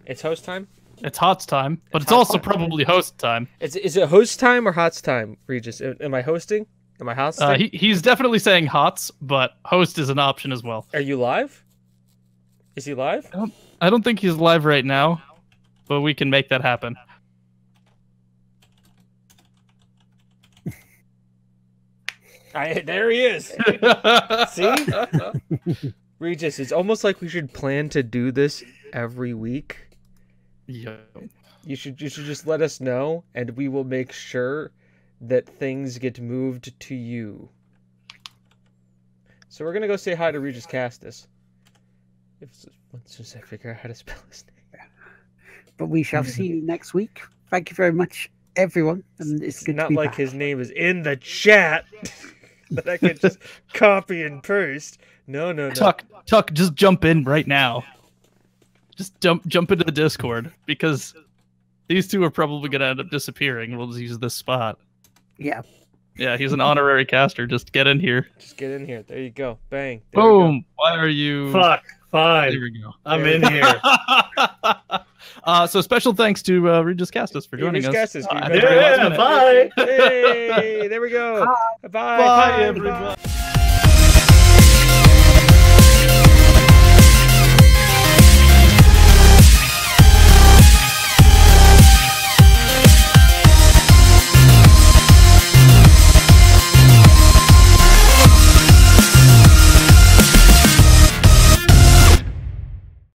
It's host time? It's HOTS time, but it's also probably host time. Is it host time or HOTS time, Regis? Am I hosting? Am I hosting? He's definitely saying HOTS, but host is an option as well. Are you live? Is he live? I don't think he's live right now, but we can make that happen. There he is. See? Regis, it's almost like we should plan to do this every week. Yeah. You should just let us know, and we will make sure that things get moved to you. So we're gonna go say hi to Regis Castus. Once I figure out how to spell his name. But we shall see you next week. Thank you very much, everyone. And it's good not to be like back. his name is in the chat that I can just copy and paste. No. Tuck, just jump in right now. Just jump into the Discord, because these two are probably gonna end up disappearing. We'll just use this spot. Yeah. Yeah, he's an honorary caster. Just get in here. Just get in here. There you go. Bang. There Boom. Why are you? Fuck. Fine. There we go. I'm in here. So special thanks to Regis Castus for joining Regis us. Castus, Yeah, bye. Hey, there we go. Bye. Bye, everybody.